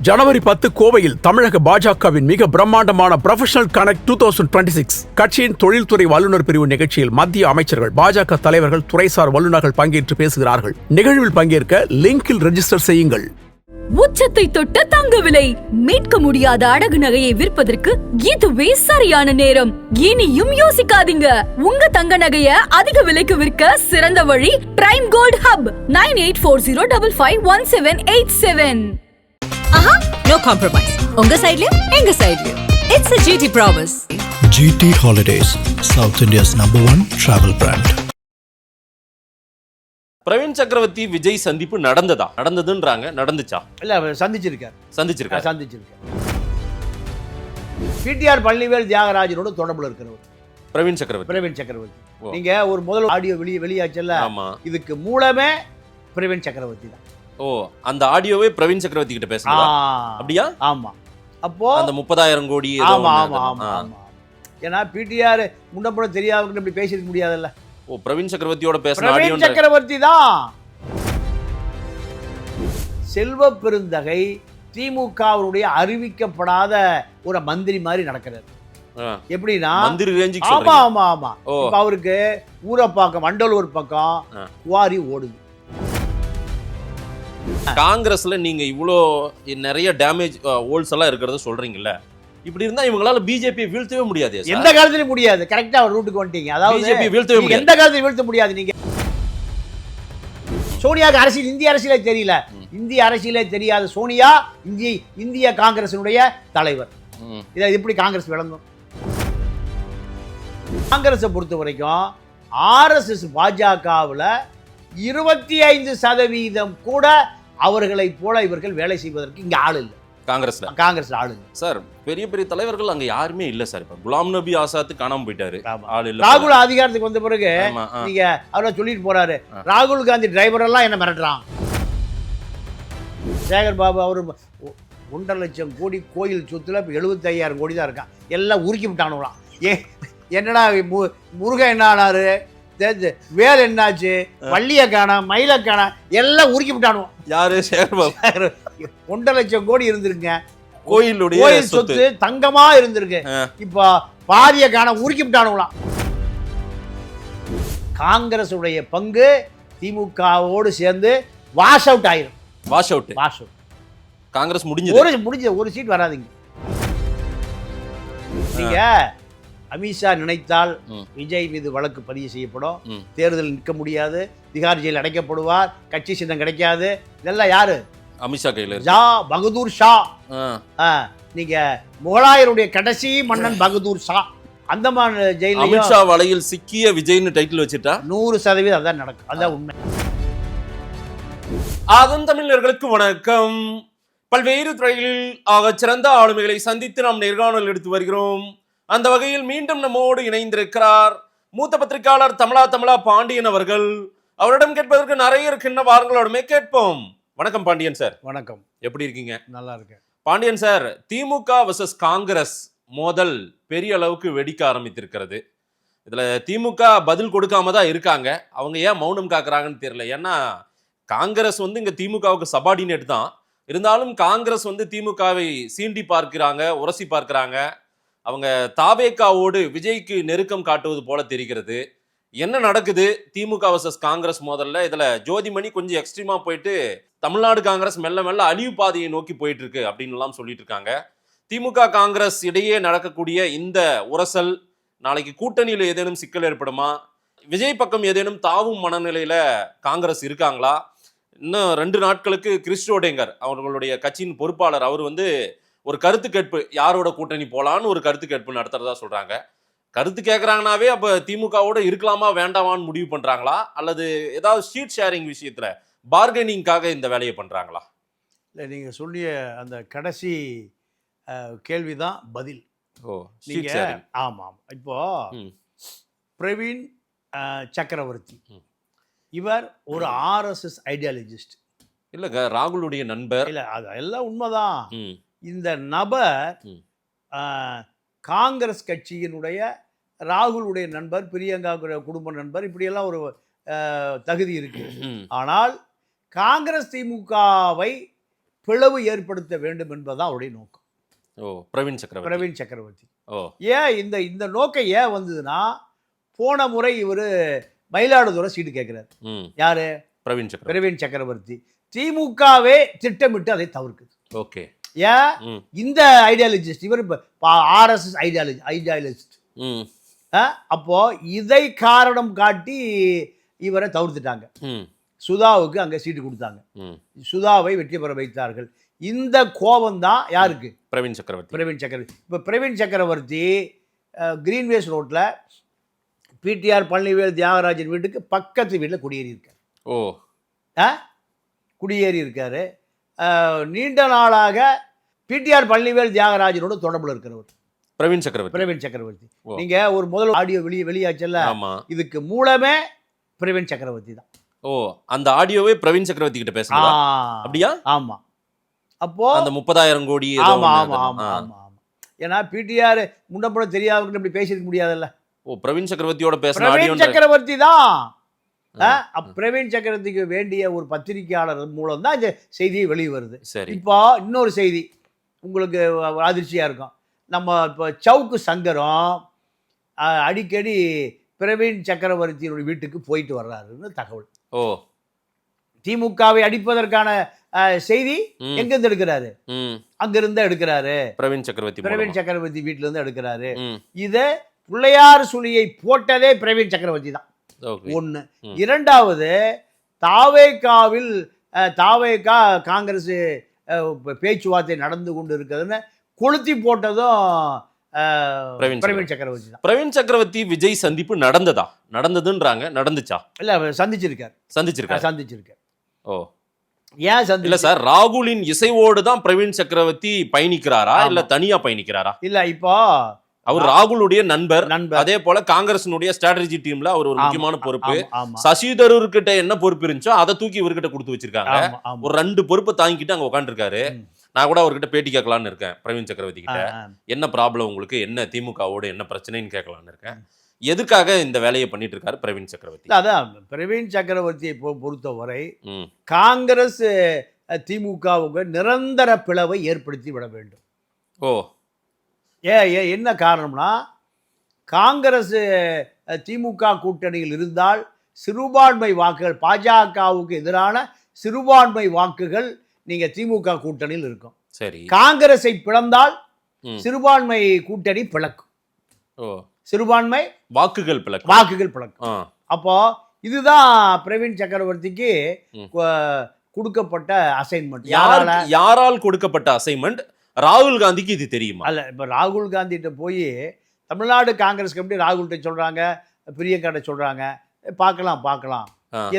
ஜனவரி 10 கோவையில் தமிழக பாஜகவின் மிக பிரம்மாண்டமான ப்ரொஃபஷனல் கனெக்ட் 2026 கட்சியின் தொழில்துறை வல்லுநர் பிரிவு நிகழ்ச்சியில் மத்திய அமைச்சர்கள், பாஜக தலைவர்கள், துறைசார் வல்லுநர்கள் பங்கேற்று பேசுகிறார்கள். நிகழ்வில் பங்கேற்க லிங்கில் ரெஜிஸ்டர் செய்யுங்கள். உச்சத்தை தொட்ட தங்க விலை, மீட்க முடியாத அடகு நகையை விற்பதற்கு இதுவே சரியான நேரம். இனியும் யோசிக்காதீங்க. உங்க தங்க நகைய அதிக விலைக்கு விற்க சிறந்த வழி prime gold hub 9840551787. No compromise. உங்க சைடுலயும் எங்க சைடுலயும். It's a GT promise. GT Holidays, South India's #1 travel brand. Praveen சக்கரவர்த்தி விஜய் சந்திப்பு நடந்ததுன்றாங்க. நடந்துச்சா? இல்ல சந்திச்சிருக்காரு. பிடிஆர் பழனிவேல் தியாகராஜனோட தொடர்புல இருக்கிறவர் பிரவீன் சக்கரவர்த்தி. நீங்க ஒரு முதல் ஆடியோ வெளியாச்சல்ல, இதுக்கு மூலமே பிரவீன் சக்கரவர்த்தி தான். ஓ, அந்த ஆடியோவே பிரவீன் சக்கரவர்த்தி கிட்ட பேசுறதா? அப்படியா? ஆமா. அப்போ அந்த 30,000 கோடி. ஆமா. ஏன்னா பிடிஆர் முன்னப்புற தெரியாதவங்க இப்படி பேசிருக்க முடியாதுல்ல. ஓ, பிரவீன் சக்கரவர்த்தியோட பேசுற ஆடியோ. பிரவீன் சக்கரவர்த்தி தான் செல்வ பெருந்தகை திமுகவுடைய அறிவிக்கப்படாத ஒரு மந்திரி மாதிரி நடக்கிறார். எப்படின்னா மந்திரி ரேஞ்சுக்கு. ஆமா. இப்ப அவருக்கு ஊரப்பாக்கம், வண்டலூர் பக்கம் குவாரி ஓடுது. காங்கிரஸ்ல நீங்க இவ்வளோ நிறைய டேமேஜ் ஹோல்ஸ் எல்லாம் இருக்கிறத சொல்றீங்கல்ல, இப்படி இருந்தா இவங்களால பிஜேபி வீழ்த்தவே முடியாது. எந்த காலத்திலும் முடியாது. கரெக்டா ஒரு ரூட்டுக்கு வந்துட்டீங்க. அதாவது பிஜேபி வீழ்த்தவே முடியாது. எந்த காலத்திலும் வீழ்த்த முடியாது. நீங்க சோனியாக்கு அரசியல், இந்திய அரசியலே தெரியல. இந்திய அரசியலே தெரியாத சோனியா இந்திய காங்கிரசினுடைய தலைவர். இதை எப்படி காங்கிரஸ் விளங்கும்? காங்கிரஸை பொறுத்த வரைக்கும் ஆர்எஸ்எஸ் பாஜகவில் 25% கூட அவர்களை போல இவர்கள் வேலை செய்வதற்கு இங்க ஆள் இல்லை. காங்கிரஸ்ல ஆளு இல்லை சார். பெரிய பெரிய தலைவர்கள் அங்க யாருமே இல்ல சார். இப்ப குலாம் நபி ஆசாத் காணாம போயிட்டாரு. ஆள் இல்ல. ராகுல் அதிகாரத்துக்கு வந்த பிறகு நீங்க அவரை சொல்லிட்டு போறாரு, ராகுல் காந்தி டிரைவர் எல்லாம் என்ன மிரட்டுறான். சேகர் பாபு அவரு 1.5 லட்சம் கோடி கோயில் சொத்துல 75,000 கோடி தான் இருக்கான். எல்லாம் உருக்கி விட்டானுங்களாம். என்னடா முருகன் என்ன ஆனாரு, வேல் என்னாச்சு, பள்ளிய காணோம், மயில காணோம், எல்லாம் உருக்கி விட்டானுவோம். யாரு? சேகர் பாபு. 1.5 லட்சம் கோடி இருந்திருங்க. கோயில் சொத்து தங்கமா இருந்திருக்கு. இப்ப பாதிய காணோம், உருக்கி விட்டானுங்களாம். காங்கிரஸ் உடைய பங்கு திமுகவோடு சேர்ந்து வாஷ் அவுட் ஆயிரும். Wash out. காங்கிரஸ் முடிஞ்சது. ஒரு சீட் வராதுங்க. நீங்க அமித்ஷா நினைத்தால் விஜய் மீது வழக்கு பதிவு செய்யப்படும், தேர்தல் நிற்க முடியாது, திகார் ஜெயில் அடைக்கப்படுவார், கட்சி சின்னம் கிடைக்காது. இதெல்லாம் யாரு? அமித்ஷா கையில. பகதூர் ஷா. நீங்க முகலாயருடைய கடைசி மன்னன் பகதூர் ஷா அந்தமான் ஜெயில அமித்ஷா வலையில் சிக்கிய விஜய்னு டைட்டில் வச்சுட்டா 100% அதான் நடக்கும். அதான் உண்மை. அதன் தமிழர்களுக்கு வணக்கம். பல்வேறு துறைகளில் ஆக சிறந்த ஆளுமைகளை சந்தித்து நாம் நேர்காணல் எடுத்து வருகிறோம். அந்த வகையில் மீண்டும் நம்மோடு இணைந்திருக்கிறார் மூத்த பத்திரிகையாளர் தமிழா பாண்டியன் அவர்கள். அவரிடம் கேட்பதற்கு நிறைய இருக்கின்ற வாரங்களோடுமே கேட்போம். வணக்கம் பாண்டியன் சார். வணக்கம். எப்படி இருக்கீங்க? நல்லா இருக்கேன். பாண்டியன் சார், திமுக வர்சஸ் காங்கிரஸ் மோதல் பெரிய அளவுக்கு வெடிக்க ஆரம்பித்திருக்கிறது. இதுல திமுக பதில் கொடுக்காம தான் இருக்காங்க. அவங்க ஏன் மௌனம் காக்குறாங்கன்னு தெரியல. ஏன்னா காங்கிரஸ் இங்க திமுகவுக்கு சபார்டினேட் தான். இருந்தாலும் காங்கிரஸ் திமுகவை சீண்டி பார்க்கிறாங்க, உரசி பார்க்கிறாங்க. அவங்க தாவேகாவோடு விஜய்க்கு நெருக்கம் காட்டுவது போல தெரிகிறது. என்ன நடக்குது திமுக வர்சஸ் காங்கிரஸ் மோதல்ல? இதுல ஜோதிமணி கொஞ்சம் எக்ஸ்ட்ரீமா போயிட்டு தமிழ்நாடு காங்கிரஸ் மெல்ல மெல்ல அழிவு பாதையை நோக்கி போயிட்டு இருக்கு அப்படின்னு எல்லாம் சொல்லிட்டு இருக்காங்க. திமுக காங்கிரஸ் இடையே நடக்கக்கூடிய இந்த உரசல் நாளைக்கு கூட்டணியில ஏதேனும் சிக்கல் ஏற்படுமா? விஜய் பக்கம் ஏதேனும் தாவும் மனநிலையில காங்கிரஸ் இருக்காங்களா? இன்னும் 2 நாட்களுக்கு கிறிஸ்டோடேங்கர் அவர்களுடைய கட்சியின் பொறுப்பாளர் அவர் ஒரு கருத்து கேட்பு, யாரோட கூட்டணி போலான்னு ஒரு கருத்து கேட்பு நடத்துறதா சொல்றாங்க. கருத்து கேட்கறாங்கனாவே அப்ப திமுகவோட இருக்கலாமா வேண்டாமான்னு முடிவு பண்றாங்களா, அல்லது ஏதாவது ஷீட் ஷேரிங் விஷயத்துல பார்கெனிங்காக இந்த வேலையை பண்றாங்களா? இல்லை, நீங்க சொல்லிய அந்த கடைசி கேள்விதான் பதில். ஆமாம். இப்போ பிரவீன் சக்கரவர்த்தி இவர் ஒரு RSS ஐடியாலஜிஸ்ட் இல்லங்க, ராகுலுடைய நண்பர். இல்ல, அது எல்லாம் உண்மைதான். இந்த நபர் காங்கிரஸ் கட்சியினுடைய ராகுலுடைய நண்பர், பிரியங்கா குடும்ப நண்பர், இப்படியெல்லாம் ஒரு தகுதி இருக்கு. ஆனால் காங்கிரஸ் திமுகவை பிளவு ஏற்படுத்த வேண்டும் என்பதுதான் அவருடைய நோக்கம். ஓ பிரவீன் சக்கரவர்த்தி. ஓ ஏன் இந்த நோக்கம் ஏன் வந்ததுன்னா, போன முறை இவர் மயிலாடுதுறை சீட்டு கேட்கிறார். யாரு? பிரவீன் சக்கரவர்த்தி. திமுகவே திட்டமிட்டு அதை தவிர்க்குது. ஓகே. ஏன்? இந்த ஐடியாலஜிஸ்ட் இவர் RSS ஐடியாலஜிஸ்ட். அப்போ இதை காரணம் காட்டி இவரை தவிர்த்துட்டாங்க. சுதாவுக்கு அங்க சீட்டு கொடுத்தாங்க. சுதாவை வெற்றி பெற வைத்தார்கள். இந்த கோபம் தான் யாருக்கு? பிரவீன் சக்கரவர்த்தி. இப்போ பிரவீன் சக்கரவர்த்தி கிரீன்வேஸ் ரோட்ல பிடிஆர் பழனிவேல் தியாகராஜன் வீட்டுக்கு பக்கத்து வீட்டில் குடியேறி இருக்காரு. குடியேறி இருக்காரு. நீண்ட நாளாக பிடிஆர் பழனிவேல் தியாகராஜனோட தொடர்புல இருக்கிறவர் பிரவீன் சக்கரவர்த்தி. நீங்க ஒரு முதல் ஆடியோ வெளியாச்சல்ல, இதுக்கு மூலமே பிரவீன் சக்கரவர்த்தி தான். ஓ அந்த ஆடியோவே பிரவீன் சக்கரவர்த்தி கிட்ட பேசுறதா? அப்படியா? ஆமா. அப்போ அந்த 30,000 கோடி. ஆமா. ஏன்னா பிடிஆர் முன்னப்பட தெரியாதவங்க இப்படி பேசிருக்க முடியாதுல்ல. ஓ பிரவீன் சக்கரவர்த்தியோட பேசுற பிரவீன் சக்கரவர்த்தி தான். பிரவீன் சக்கரவர்த்திக்கு வேண்டிய ஒரு பத்திரிகையாளர் மூலம் தான் இந்த செய்தியை வெளியே வருது. இப்போ இன்னொரு செய்தி உங்களுக்கு அதிர்ச்சியா இருக்கும். நம்ம இப்போ சவுக்கு சங்கரம் அடிக்கடி பிரவீன் சக்கரவர்த்தியினுடைய வீட்டுக்கு போயிட்டு வர்றாருன்னு தகவல். ஓ திமுகவை அடிப்பதற்கான செய்தி எங்கிருந்து எடுக்கிறாரு? அங்கிருந்து எடுக்கிறாரு. பிரவீன் சக்கரவர்த்தி வீட்டுல இருந்து எடுக்கிறாரு. இது பிள்ளையார் சுழியை போட்டதே பிரவீன் சக்கரவர்த்தி தான். ஒண்ணு. இரண்டாவது, தாவேகா காங்கிரஸ் பேச்சுவார்த்தை நடந்து கொண்டு இருக்கிறதுன்னு கொளுத்தி போட்டதும் பிரவீன் சக்கரவர்த்தி தான். பிரவீன் சக்கரவர்த்தி விஜய் சந்திப்பு நடந்ததுன்றாங்க. நடந்துச்சா? இல்ல சந்திச்சிருக்கார். ஓ ஏன் சந்தி? இல்ல சார், ராகுலின் இசைவோடு தான் பிரவீன் சக்கரவர்த்தி பயணிக்கிறாரா இல்ல தனியா பயணிக்கிறாரா? இல்ல இப்போ அவர் ராகுலுடைய நண்பர். அதே போல காங்கிரஸினுடைய ஸ்ட்ராட்டஜி டீம்ல அவர் ஒரு முக்கியமான பொறுப்பு. சசி தரூர் கிட்ட என்ன பொறுப்பு இருந்துச்சோ அதை தூக்கி இவர்கிட்ட கொடுத்து வச்சிருக்காங்க. ஒரு 2 பொறுப்பை தாங்கிட்டு அங்க உட்காந்துருக்காரு. நான் கூட அவர்கிட்ட பேட்டி கேட்கலான்னு இருக்கேன் பிரவீன் சக்கரவர்த்தி கிட்ட. என்ன ப்ராப்ளம் உங்களுக்கு, என்ன திமுகவோட என்ன பிரச்சனைன்னு கேட்கலான்னு இருக்கேன். எதுக்காக இந்த வேலையை பண்ணிட்டு இருக்காரு பிரவீன் சக்கரவர்த்தி? அதான் பிரவீன் சக்கரவர்த்தியை பொறுத்தவரை காங்கிரஸ் திமுகவுக்கு நிரந்தர பிளவை ஏற்படுத்தி விட வேண்டும். ஓ என்ன காரணம்னா, காங்கிரஸ் திமுக கூட்டணியில் இருந்தால் சிறுபான்மை வாக்குகள், பாஜகவுக்கு எதிரான சிறுபான்மை வாக்குகள் நீங்க திமுக கூட்டணியில் இருக்கும். சரி. காங்கிரஸை பிளந்தால் சிறுபான்மை கூட்டணி பிளக்கும். சிறுபான்மை வாக்குகள் பிளக்கும். அப்போ இதுதான் பிரவீன் சக்கரவர்த்திக்கு கொடுக்கப்பட்ட அசைன்மெண்ட். யாரால் கொடுக்கப்பட்ட அசைன்மெண்ட்? ராகுல் காந்திக்கு இது தெரியுமா? அல்ல, இப்ப ராகுல் காந்திகிட்ட போய் தமிழ்நாடு காங்கிரஸ் கமிட்டி ராகுல்கிட்ட சொல்றாங்க, பிரியங்காட்ட சொல்றாங்க, பார்க்கலாம்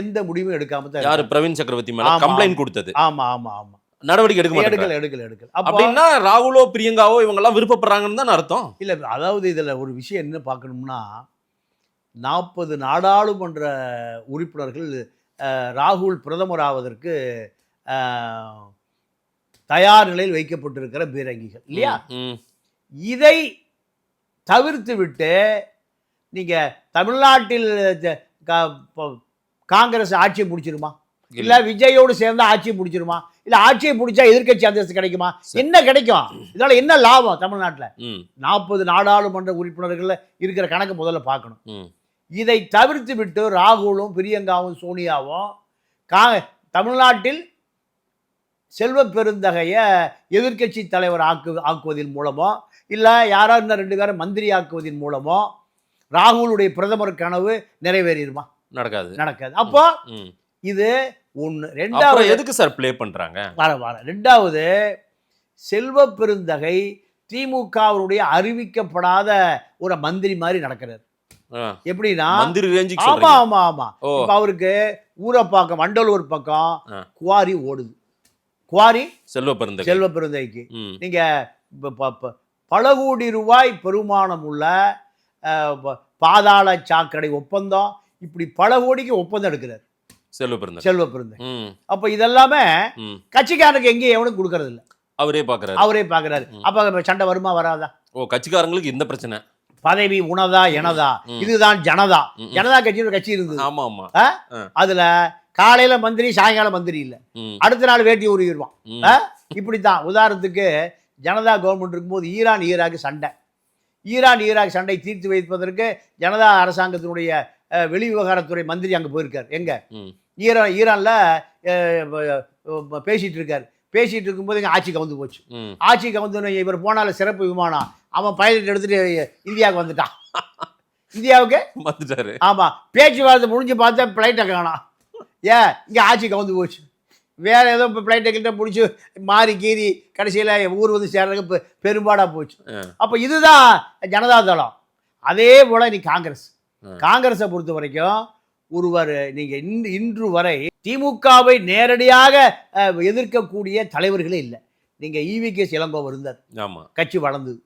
எந்த முடிவும் எடுக்காம தான். யாரு? பிரவீன் சக்கரவர்த்தி மேல கம்ப்ளைண்ட் கொடுத்தது. ஆமா நடவடிக்கை எடுக்கல. அப்படின்னா ராகுலோ பிரியங்காவோ இவங்க எல்லாம் விருப்பப்படுறாங்கன்னு தான் அர்த்தம். இல்ல, அதாவது இதுல ஒரு விஷயம் என்ன பார்க்கணும்னா, 40 நாடாளுமன்ற உறுப்பினர்கள் ராகுல் பிரதமர் ஆவதற்கு தயார் நிலையில் வைக்கப்பட்டிருக்கிற பீரங்கிகள் இல்லையா? இதை தவிர்த்து விட்டு நீங்க தமிழ்நாட்டில் காங்கிரஸ் ஆட்சியை முடிச்சிருமா? இல்ல விஜயோடு சேர்ந்து ஆட்சியை முடிச்சிருமா? இல்ல ஆட்சியை முடிச்சா எதிர்கட்சி அந்தஸ்து கிடைக்குமா? என்ன கிடைக்கும்? இதனால என்ன லாபம்? தமிழ்நாட்டில் 40 நாடாளுமன்ற உறுப்பினர்கள் இருக்கிற கணக்கு முதல்ல பார்க்கணும். இதை தவிர்த்து விட்டு ராகுலும் பிரியங்காவும் சோனியாவும் தமிழ்நாட்டில் செல்வ பெருந்தகைய எதிர்கட்சி தலைவர் ஆக்குவதன் மூலமோ இல்ல யாராவது இன்னும் 2 பேரை மந்திரி ஆக்குவதன் மூலமோ ராகுலுடைய பிரதமர் கனவு நிறைவேறிடுமா? நடக்காது. அப்போ இது ஒண்ணு. ரெண்டாவது, எதுக்கு சார் ப்ளே பண்றாங்க? வர ரெண்டாவது, செல்வ பெருந்தகை திமுகவுடைய அறிவிக்கப்படாத ஒரு மந்திரி மாதிரி நடக்கிறார். எப்படின்னா மந்திரி ரேஞ்சுக்கு. ஆமா. இப்ப அவருக்கு ஊரப்பாக்கம், வண்டலூர் பக்கம் குவாரி ஓடுது. குவாரி செல்வ பெருந்தைக்கு நீங்க பல கோடி ரூபாய் பெருமானம் உள்ள பாதாள சாக்கடை ஒப்பந்தம், இப்படி பல கோடிக்கு ஒப்பந்தம் எடுக்கிறார் செல்வ பெருந்தை. அப்ப இதெல்லாமே கட்சிக்காரனுக்கு எங்கேயும் எவனுக்கு கொடுக்கறது இல்ல, அவரே பாக்குறாரு. அப்ப சண்டை வருமா வராதா? கட்சிக்காரங்களுக்கு இந்த பிரச்சனை பதவி உனதா எனதா, இதுதான் ஜனதா. ஜனதா கட்சின்னு ஒரு கட்சி இருந்தது. ஆமா ஆமா. அதுல காலையில மந்திரி, சாயங்காலம் மந்திரி இல்ல, அடுத்த நாள் வேட்டி உருவிடுவான். இப்படித்தான். உதாரணத்துக்கு ஜனதா கவர்மெண்ட் இருக்கும்போது ஈரான் ஈராக் சண்டை தீர்த்து வைப்பதற்கு ஜனதா அரசாங்கத்தினுடைய வெளிவிவகாரத்துறை மந்திரி அங்கே போயிருக்கார். எங்க ஈரான்ல பேசிட்டு இருக்காரு. பேசிட்டு இருக்கும்போது இங்கே ஆட்சி கவுந்து போச்சு. ஆட்சி கவுந்து இவர் போனால சிறப்பு விமானம், அவன் பைலட் எடுத்துட்டு இந்தியாவுக்கு வந்துட்டான். இந்தியாவுக்கு வந்துட்டாரு. ஆமா, பேச்சுவார்த்தை முடிஞ்சு பார்த்தா பிளைட்டை காணோம். ஏன் இங்கே ஆட்சி கவுந்து போச்சு. வேற ஏதோ இப்போ பிளைட்டை கிட்ட பிடிச்சி மாறி கீறி கடைசியில் ஊர் வந்து சேர்றதுக்கு பெரும்பாடாக போச்சு. அப்போ இதுதான் ஜனதா தளம். அதே போல் நீ காங்கிரஸை பொறுத்த வரைக்கும் ஒருவர் நீங்கள் இன்று வரை திமுகவை நேரடியாக எதிர்க்கக்கூடிய தலைவர்களே இல்லை. நீங்கள் ஈவிகே இளங்கோவன் இருந்தார், கட்சி வளர்ந்தது.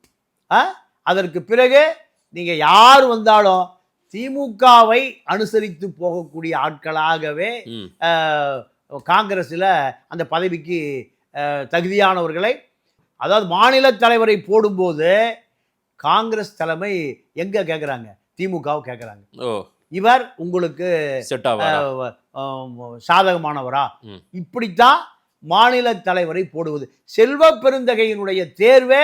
அதற்கு பிறகு நீங்கள் யார் வந்தாலும் திமுகவை அனுசரித்து போகக்கூடிய ஆட்களாகவே காங்கிரஸில் அந்த பதவிக்கு தகுதியானவர்களை, அதாவது மாநில தலைவரை போடும்போது காங்கிரஸ் தலைமை எங்க கேட்குறாங்க, திமுகவை கேட்குறாங்க. இவர் உங்களுக்கு சாதகமானவரா? இப்படித்தான் மாநில தலைவரை போடுவது. செல்வ பெருந்தகையினுடைய தேர்வே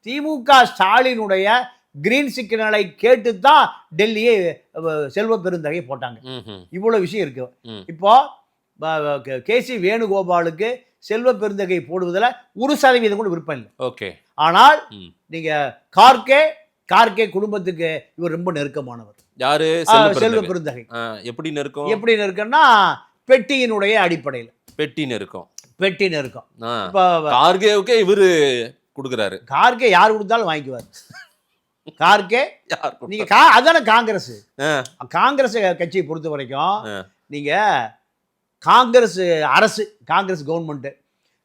திமுக ஸ்டாலினுடைய கிரீன் சிக்னலை கேட்டுத்தான் டெல்லியை செல்வ பெருந்தகை போட்டாங்க. இவ்வளவு விஷயம் இருக்கு. இப்போ கேசி வேணுகோபாலுக்கு செல்வ பெருந்தகை போடுவதில் 1% கூட விருப்பம் இல்லை. ஓகே. ஆனால் நீங்க கார்கே குடும்பத்துக்கு இவர் ரொம்ப நெருக்கமானவர். யாரு? செல்வ பெருந்தகை. எப்படி நெருக்கம்னா பெட்டியினுடைய அடிப்படையில் பெட்டி நெருக்கம். கார்கேவுக்கே இவரு கொடுக்குறாரு. கார்கே யார் கொடுத்தாலும் வாங்கிக்குவார். கார்கே நீங்க அதான காங்கிரஸ் கட்சியை பொறுத்த வரைக்கும் நீங்க காங்கிரஸ் அரசு, காங்கிரஸ் கவர்மெண்ட்,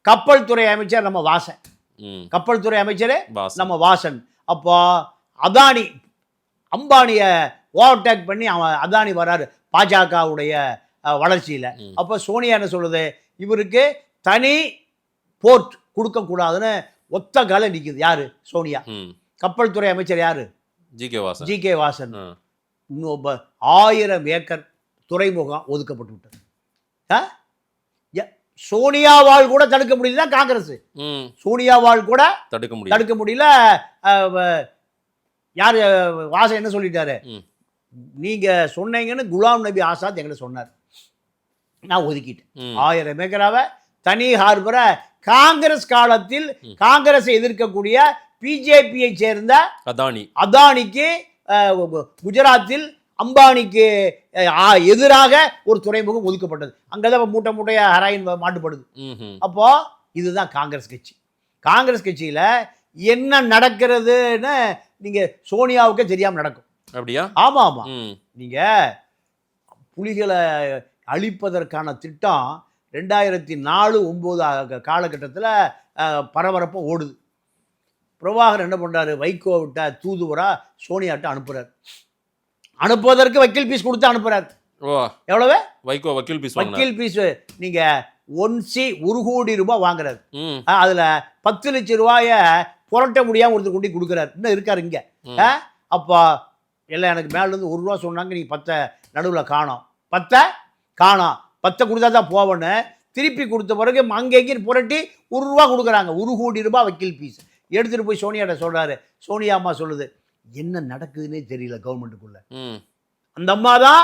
கப்பல் துறை அமைச்சர் நம்ம வாசன், கப்பல் துறை அமைச்சர் நம்ம வாசன். அப்போ அம்பானிய ஓவர்டேக் பண்ணி அதானி வராரு பாஜகவுடைய வளர்ச்சியில். அப்போ சோனியா என்ன சொல்லுது, இவருக்கு தனி போர்ட் கொடுக்க கூடாதுன்னு ஒத்த கால நிற்குது. யாரு? சோனியா. கப்பல் துறை அமைச்சர் யாரு? ஜி.கே. வாசன். 1000 ஏக்கர் துறைமுகம் ஒதுக்கப்பட்டு விட்டது. சோனியாவால் கூட தடுக்க முடியல காங்கிரஸ். சோனியாவால் கூட தடுக்க முடியல. யாரு? வாசன் என்ன சொல்லிட்டாரு, நீங்க சொன்னீங்கன்னு குலாம் நபி ஆசாத் எங்களை சொன்னார், நான் ஒதுக்கிட்டேன். 1000 ஏக்கராவை தனி ஹார்பரை காங்கிரஸ் காலத்தில் காங்கிரஸை எதிர்க்கக்கூடிய பிஜேபியை சேர்ந்த அதானிக்கு குஜராத்தில் அம்பானிக்கு எதிராக ஒரு துறைமுகம் ஒதுக்கப்பட்டது. அங்கதான் மூட்டையா ஹெராயின் மாட்டுப்படுது. அப்போ இதுதான் காங்கிரஸ் கட்சி. காங்கிரஸ் கட்சியில என்ன நடக்கிறதுன்னு நீங்க சோனியாவுக்கே தெரியாம நடக்கும். அப்படியா? ஆமா. நீங்க புலிகளை அழிப்பதற்கான திட்டம் 2004-09 காலகட்டத்தில் பரபரப்பா ஓடுது. பிரபாகர் என்ன பண்றாரு, வைகோ விட்ட தூதுவரா சோனியாட்ட அனுப்புவதற்கு வக்கீல் பீஸ் கொடுத்து அனுப்புறாரு. எவ்வளவு? வைகோ வக்கீல் பீஸ் நீங்க 1 கோடி ரூபாய் வாங்குறாரு. அதுல 10 லட்சம் ரூபாய புரட்ட முடியாம ஒருத்தர் கொண்டு கொடுக்குறாரு. இன்னும் இருக்காரு இங்க. அப்போ எல்லாம் எனக்கு மேல இருந்து 1 ரூபா சொன்னாங்க, நீங்க 10 நடுவில் காணோம். 10 கொடுத்தா தான் போவேன்னு திருப்பி கொடுத்த பிறகு அங்கேயும் புரட்டி 1 ரூபா கொடுக்குறாங்க. 1 கோடி ரூபாய் வக்கீல் பீஸ் எடுத்துட்டு போய் சோனியாட்ட சொல்றாரு. சோனியா அம்மா சொல்லுது, என்ன நடக்குதுன்னே தெரியல கவர்மெண்ட்டுக்குள்ள. அந்த அம்மா தான்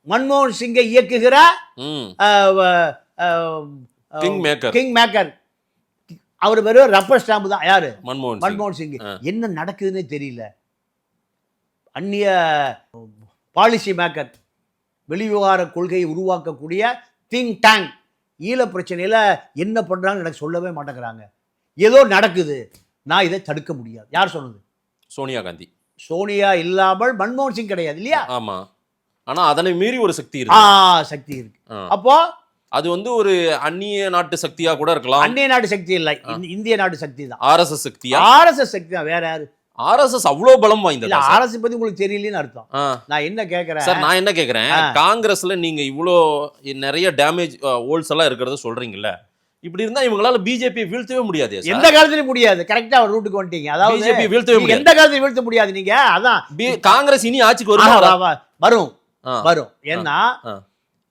மன்மோகன் சிங்கை இயக்குகிற கிங் மேக்கர். அவர் வெறும் ரப்பர் ஸ்டாம்பு தான். யாரு? மன்மோகன் சிங். என்ன நடக்குதுன்னே தெரியல. அந்நிய பாலிசி மேக்கர், வெளிவிவகார கொள்கையை உருவாக்கக்கூடிய திங்க் டேங்க். ஈழ பிரச்சனையில என்ன பண்றாங்கன்னு எனக்கு சொல்லவே மாட்டேங்கிறாங்க. ஏதோ நடக்குது, நான் இதை தடுக்க முடியாது. யார் சொன்னது? சோனியா காந்தி. சோனியா இல்லாமல் மன்மோகன் சிங் கிடையாது இல்லையா? ஆமா. ஆனா அதனை மீறி ஒரு சக்தி இருக்கு. அப்போ அது வந்து ஒரு அந்நிய நாட்டு சக்தியா கூட இருக்கலாம். அந்நிய நாட்டு சக்தி இல்லை, இந்திய நாட்டு சக்தி தான். ஆர்எஸ்எஸ் சக்தி தான். வேற யாரு? ஆர்எஸ்எஸ் அவ்வளவு பலம் வாய்ந்தது. ஆர்எஸ்எஸ் பத்தி உங்களுக்கு தெரியலன்னு அர்த்தம். நான் என்ன கேக்குறேன், காங்கிரஸ்ல நீங்க இவ்வளோ நிறைய டேமேஜ் ஹோல்ஸ் எல்லாம் இருக்கிறத சொல்றீங்கல்ல, இப்படி இருந்தா இவங்களால பிஜேபி வீழ்த்தவே முடியாது எந்த காலத்திலும் முடியாது. கரெக்டா ஒரு ரூட்டுக்கு வந்துட்டீங்க. அதாவது பிஜேபி வீழ்த்தவே நீங்க முடியாது. எந்த காலத்திலும் வீழ்த்த முடியாது. நீங்க அதான் காங்கிரஸ் இனி ஆட்சிக்கு வருமா? வரும் ஆ. வரும். ஏன்னா ஆ.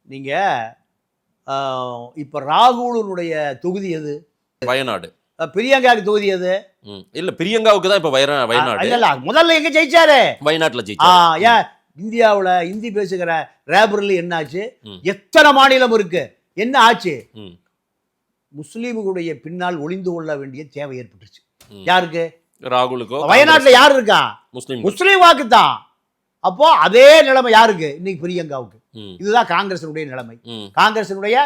நீங்க இப்ப ராகுலுடைய தொகுதி எது? வயநாடு. பிரியங்காவுக்கு தொகுதி எது? இல்ல பிரியங்காவுக்கு தான் இப்ப வயநாடு. இல்ல முதல்ல எங்க ஜெயிச்சாரு? வயநாட்டுல ஜெயிச்சாரு. ஏன் இந்தியாவுல இந்தி பேசுகிற ரேபர்லி என்னாச்சு? எத்தனை மாநிலம் இருக்கு, என்ன ஆச்சு? முஸ்லீம்களுடைய பின்னால் ஒளிந்து கொள்ள வேண்டிய தேவை ஏற்பட்டுச்சு. யாருக்கு? ராகுலுக்கோ. வயநாட்டுல யாரு இருக்கா? முஸ்லீம். முஸ்லீம் வாக்கு தான். அப்போ அதே நிலைமை யாருக்கு? இன்னைக்கு பிரியங்காவுக்கு. இதுதான் காங்கிரசினுடைய நிலைமை. காங்கிரசினுடைய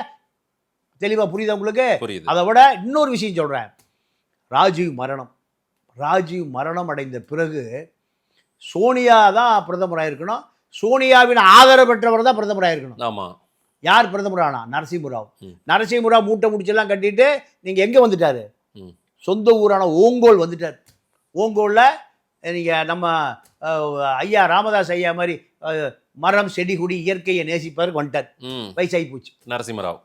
தெளிவா புரியுதா உங்களுக்கு? அதை விட இன்னொரு விஷயம் சொல்றேன். ராஜீவ் மரணம் அடைந்த பிறகு சோனியா தான் பிரதமராக இருக்கணும். சோனியாவின் ஆதரவு பெற்றவர் தான் பிரதமராக இருக்கணும். ஆமா. யார் பிரதமர் ஆனா? நரசிம்மராவ் மூட்டை முடிச்செல்லாம் கட்டிட்டு நீங்க எங்க வந்துட்டாரு? சொந்த ஊரான ஓங்கோல் வந்துட்டார். ஓங்கோல்ல நீங்க நம்ம ஐயா ராமதாஸ் ஐயா மாதிரி மரம் செடி கொடி இயற்கையை நேசிப்பவர் வந்துட்டார். வயசாகி போச்சு. நரசிம்மராவ்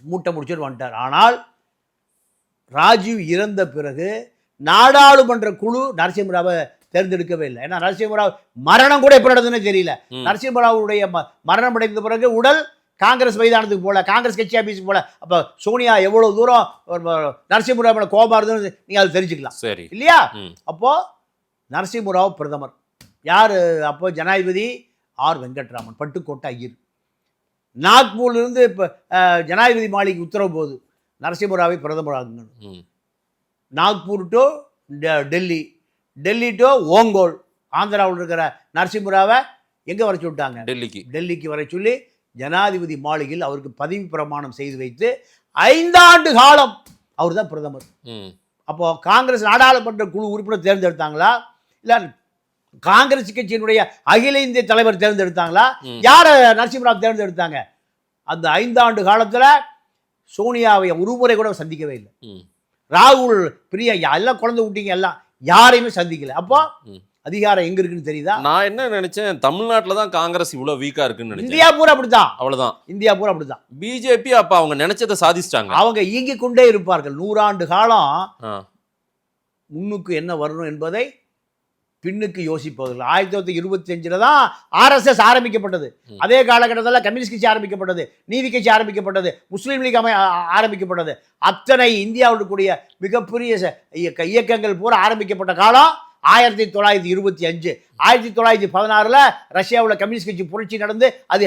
மூட்டை முடிச்சுட்டு வந்துட்டார். ஆனால் ராஜீவ் இறந்த பிறகு நாடாளுமன்ற குழு நரசிம்மராவை தேர்ந்தெடுக்கவே இல்லை. ஏன்னா நரசிம்மராவ் மரணம் கூட எப்படி நடந்ததுன்னு தெரியல. நரசிம்மராவுடைய மரணம் அடைந்த பிறகு உடல் காங்கிரஸ் மைதானத்துக்கு போல, காங்கிரஸ் கட்சி ஆபீஸுக்கு போல. அப்ப சோனியா எவ்வளவு தூரம் நரசிம்மராவ் கோபமா இருந்ததுன்னு நீங்க அதை தெரிஞ்சுக்கலாம். சரி இல்லையா? அப்போ நரசிம்மராவ் பிரதமர். யாரு அப்போ ஜனாதிபதி? ஆர் வெங்கட்ராமன், பட்டுக்கோட்டை ஐயர். நாக்பூர்ல இருந்து இப்ப ஜனாதிபதி மாளிகை உத்தரவு போகுது, நரசிம்மராவை பிரதமர் ஆகுங்க. Nagpur to Delhi to Ongole. ஆந்திராவில் இருக்கிற நரசிம்மராவை எங்க வர சொல்லிட்டாங்க? டெல்லிக்கு வர சொல்லி ஜனாதிபதி மாளிகையில் அவருக்கு பதவி பிரமாணம் செய்து வைத்து 5 ஆண்டு காலம் அவர் தான் பிரதமர். அப்போ காங்கிரஸ் நாடாளுமன்ற குழு உறுப்பினர் தேர்ந்தெடுத்தாங்களா, இல்ல காங்கிரஸ் கட்சியினுடைய அகில இந்திய தலைவர் தேர்ந்தெடுத்தாங்களா? யார நரசிம்மராவ் தேர்ந்தெடுத்தாங்க? அந்த 5 ஆண்டு காலத்துல சோனியாவை ஒருமுறை கூட சந்திக்கவே இல்லை. ராகுல், பிரியா எல்லாம் குழந்தை விட்டீங்க, எல்லாம் யாரையுமே சந்திக்கல. அப்போ அதிகாரம் எங்க இருக்குன்னு தெரியுதா? நான் என்ன நினைச்சேன், தமிழ்நாட்டுல தான் காங்கிரஸ் இவ்வளவு வீக்கா இருக்குன்னு நினைச்சேன். இந்தியா பூரா அப்படிதான். அவ்வளவுதான். இந்தியா பூரா அப்படிதான். பிஜேபி அப்ப அவங்க நினைச்சதை சாதிச்சிட்டாங்க. அவங்க இயங்கிக் கொண்டே இருப்பார்கள். 100 ஆண்டு காலம் முன்னுக்கு என்ன வரணும் என்பதை பின்னுக்கு யோசிப்பவர்கள். 1925 தான் RSS ஆரம்பிக்கப்பட்டது. அதே காலகட்டத்தில் கம்யூனிஸ்ட் கட்சி ஆரம்பிக்கப்பட்டது, நீதி கட்சி ஆரம்பிக்கப்பட்டது, முஸ்லீம் லீக் ஆரம்பிக்கப்பட்டது. அத்தனை இந்தியாவுடைய கூடிய மிகப்பெரிய இயக்கங்கள் பூரா ஆரம்பிக்கப்பட்ட காலம் 1925. 1916 ரஷ்யாவில் கம்யூனிஸ்ட் கட்சி புரட்சி நடந்து அது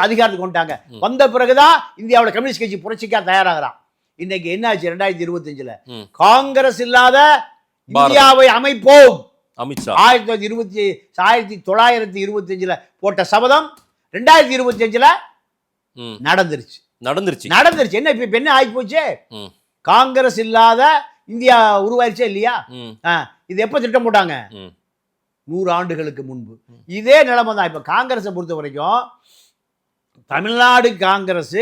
அதிகாரத்துக்கு கொண்டாங்க. வந்த பிறகுதான் இந்தியாவில் கம்யூனிஸ்ட் கட்சி புரட்சிக்காக தயாராகிறான். இன்னைக்கு என்னாச்சு? 2025 காங்கிரஸ் இல்லாத இந்தியாவை அமைப்போம். அமித்ஷா 1925 போட்ட சபதம் 2025 நடந்துருச்சு. என்ன இப்ப என்ன ஆகி போச்சு? காங்கிரஸ் இல்லாத இந்தியா உருவாயிருச்சே இல்லையா? இது எப்ப திட்டம் போட்டாங்க? 100 ஆண்டுகளுக்கு முன்பு. இதே நிலைமை தான் இப்ப காங்கிரஸை பொறுத்த வரைக்கும். தமிழ்நாடு காங்கிரஸ்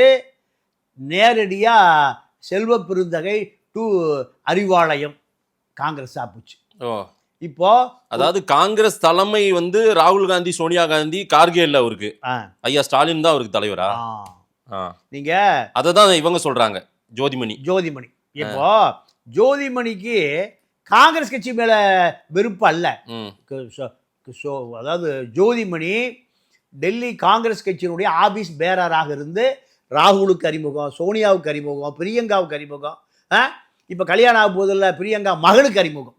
நேரடியா செல்வ பெருந்தகை டு அறிவாலயம் காங்கிரஸ் ஆப்புச்சு. இப்போ அதாவது காங்கிரஸ் தலைமை ராகுல் காந்தி, சோனியா காந்தி, கார்கே இல்ல அவருக்கு, ஐயா ஸ்டாலின் தான் அவருக்கு தலைவரா? நீங்க அததான் இவங்க சொல்றாங்க. ஜோதிமணி இப்போ ஜோதிமணிக்கு காங்கிரஸ் கட்சி மேல வெறுப்பு அல்ல. அதாவது ஜோதிமணி டெல்லி காங்கிரஸ் கட்சியினுடைய ஆபீஸ் பேரராக இருந்து ராகுலுக்கு அறிமுகம், சோனியாவுக்கு அறிமுகம், பிரியங்காவுக்கு அறிமுகம். இப்ப கல்யாணம் ஆகும் போதில்ல பிரியங்கா மகளுக்கு அறிமுகம்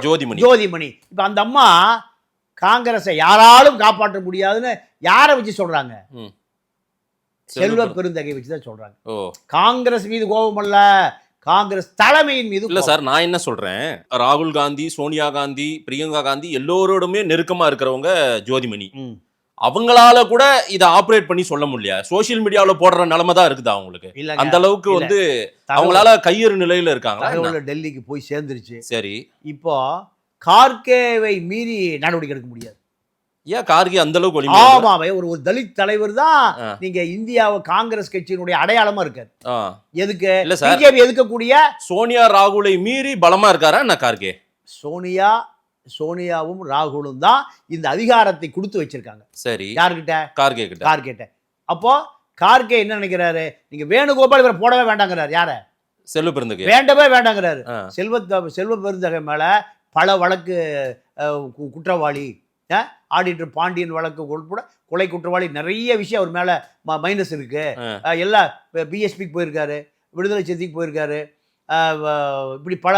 ஜோதிமணி. இப்ப அந்த அம்மா காங்கிரஸை யாராலும் காப்பாற்ற முடியாதுன்னு யாரை வச்சு சொல்றாங்க? செல்வ பெருந்தகை வச்சுதான் சொல்றாங்க. காங்கிரஸ் மீது கோபம் அல்ல, காங்கிரஸ் தலைமையின் மீது. இல்ல சார், நான் என்ன சொல்றேன், ராகுல் காந்தி, சோனியா காந்தி, பிரியங்கா காந்தி எல்லோரோடுமே நெருக்கமா இருக்கிறவங்க ஜோதிமணி. அவங்களால கூட இதை ஆப்ரேட் பண்ணி சொல்ல முடியல. சோசியல் மீடியாவில போடுற நிலைமை தான் இருக்குது அவங்களுக்கு. அந்த அளவுக்கு அவங்களால கையறு நிலையில இருக்காங்க. டெல்லிக்கு போய் சேர்ந்துருச்சு. சரி, இப்போ கார்கேவை மீறி நடவடிக்கை எடுக்க முடியாது. ஏன் கார்கே அந்த அளவுக்கு? ஆமாவே, ஒரு தலித் தலைவர் தான் நீங்க இந்தியாவை காங்கிரஸ் கட்சியினுடைய அடையாளமா இருக்காரு. எதுக்கு? பிஜேபி எதுக்கக்கூடிய சோனியா ராகுலை மீறி பலமா இருக்காரா என்ன கார்கே? சோனியாவும் ராகுலும் தான் இந்த அதிகாரத்தை கொடுத்து வச்சிருக்காங்க. சரி, யார்கிட்ட? கார்கே கிட்ட. அப்போ கார்கே என்ன நினைக்கிறாரு, நீங்க வேணுகோபால் இவரை போடவே வேண்டாங்கிறாரு. யார? செல்வ பெருந்தகை. வேண்டவே வேண்டாங்கிறாரு. செல்வ பெருந்தகை மேல பல வழக்கு, குற்றவாளி, ஆடிட்டர் பாண்டியன் வழக்கு உட்பட கொலை குற்றவாளி, நிறைய விஷயம் அவர் மேல மைனஸ் இருக்கு. எல்லா பிஎஸ்பிக்கு போயிருக்காரு, விடுதலை சிறுத்தைக்கு போயிருக்காரு, இப்படி பல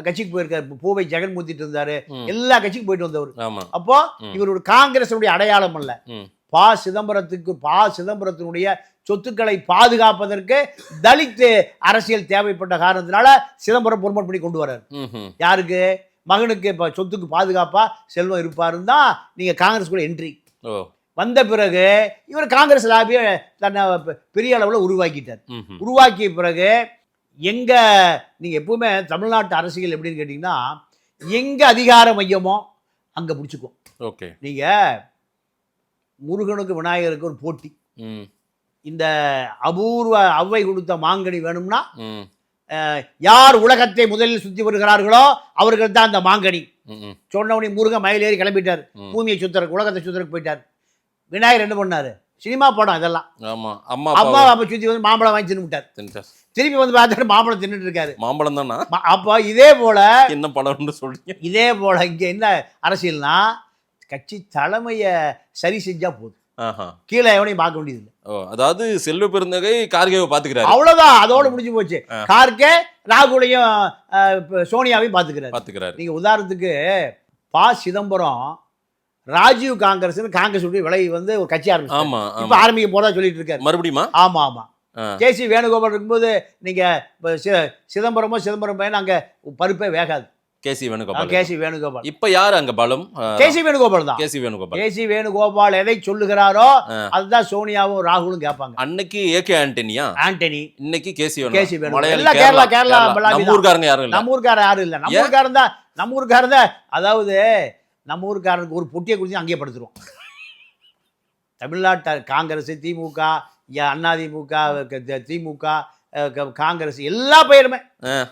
கட்சிக்கு போயிருக்காரு. பூவை ஜெகன்மூர்த்திட்டு இருந்தாரு, எல்லா கட்சிக்கும் போயிட்டு வந்தவர். அப்போ இவர் ஒரு காங்கிரஸுடைய அடையாளம் அல்ல. ப. சிதம்பரத்தினுடைய சொத்துக்களை பாதுகாப்பதற்கு தலித் அரசியல் தேவைப்பட்ட காரணத்தினால சிதம்பரம் ப்ரொமோட் பண்ணி கொண்டு வர்றாரு. யாருக்கு? மகனுக்கு இப்ப சொத்துக்கு பாதுகாப்பா செல்வம் இருப்பாருன்னு தான் நீங்க காங்கிரஸ் கூட என்ட்ரி வந்த பிறகு இவர் காங்கிரஸ் லாபியை தன்னை பெரிய அளவில் உருவாக்கிட்டார். உருவாக்கிய பிறகு எங்க நீங்க எப்பவுமே தமிழ்நாட்டு அரசியல் எப்படின்னு கேட்டீங்கன்னா, எங்க அதிகார மையமோ அங்க பிடிச்சிக்கும். ஓகே. நீங்க முருகனுக்கு விநாயகருக்கு ஒரு போட்டி, இந்த அபூர்வ அவ்வை கொடுத்த மாங்கனி வேணும்னா யார் உலகத்தை முதலில் சுத்தி வருகிறார்களோ அவர்கள் தான் அந்த மாங்கனி. சொன்னவனி முருகன் மயில் ஏறி கிளம்பிட்டார், பூமியை சுத்தருக்கு, உலகத்தை சுத்தருக்கு போயிட்டார். விநாயகர் என்ன பண்ணாரு? சினிமா படம் இதெல்லாம். அம்மா அப்ப சுத்தி வந்து மாம்பழம் வாங்கி தின்னு விட்டார். திருப்பி வந்து பார்த்தாரு மாம்பழம் தின்னுட்டு இருக்காரு. மாம்பழம் தானா? அப்போ இதே போல என்ன படம்னு சொல்றீங்க? இதே போல இங்க என்ன அரசியல்னா, கட்சி தலைமையை சரி செஞ்சா போதும், கீழே எவனையும் பார்க்க வேண்டியது. அதாவது செல்வ பெருந்தகை கார்கேவை பாத்துக்கிறாரு, அவ்வளவுதான், அதோட முடிஞ்சு போச்சு. கார்கே ராகுலையும் சோனியாவையும் பாத்துக்கிறாரு. நீங்க உதாரணத்துக்கு ப. சிதம்பரம் ராஜீவ் காங்கிரஸ் விலை வந்து ஒரு கட்சி ஆரம்பிச்சு இப்ப ஆரம்பிக்க போறதா சொல்லிட்டு இருக்காரு மறுபடியும். ஆமா ஆமா. கே.சி. வேணுகோபால் இருக்கும்போது நீங்க சிதம்பரம் பையன் அங்க பருப்பே வேகாது. கேசி வேணுகோபால் இப்ப யாரு அங்க பலம்? கேசி வேணுகோபால் தான். கேசி வேணுகோபால் எதை சொல்லுகிறாரோ அதுதான் சோனியாவும் ராகுலும் கேட்பாங்க. அன்னைக்கு ஏகே ஆண்டனி, இன்னைக்கு கேசி வேணுகோபால். எல்லாம் கேரளா நம்மூர்காரங்க யாரும் இல்ல. நம்ம ஊர்காரன் தான். அதாவது நம்ம ஊர்காரனுக்கு ஒரு பொட்டியை குறித்து அங்கேயே படுத்துருவோம். தமிழ்நாட்டு காங்கிரஸ், திமுக, அதிமுக, திமுக, காங்கிரஸ் எல்லா பேருமே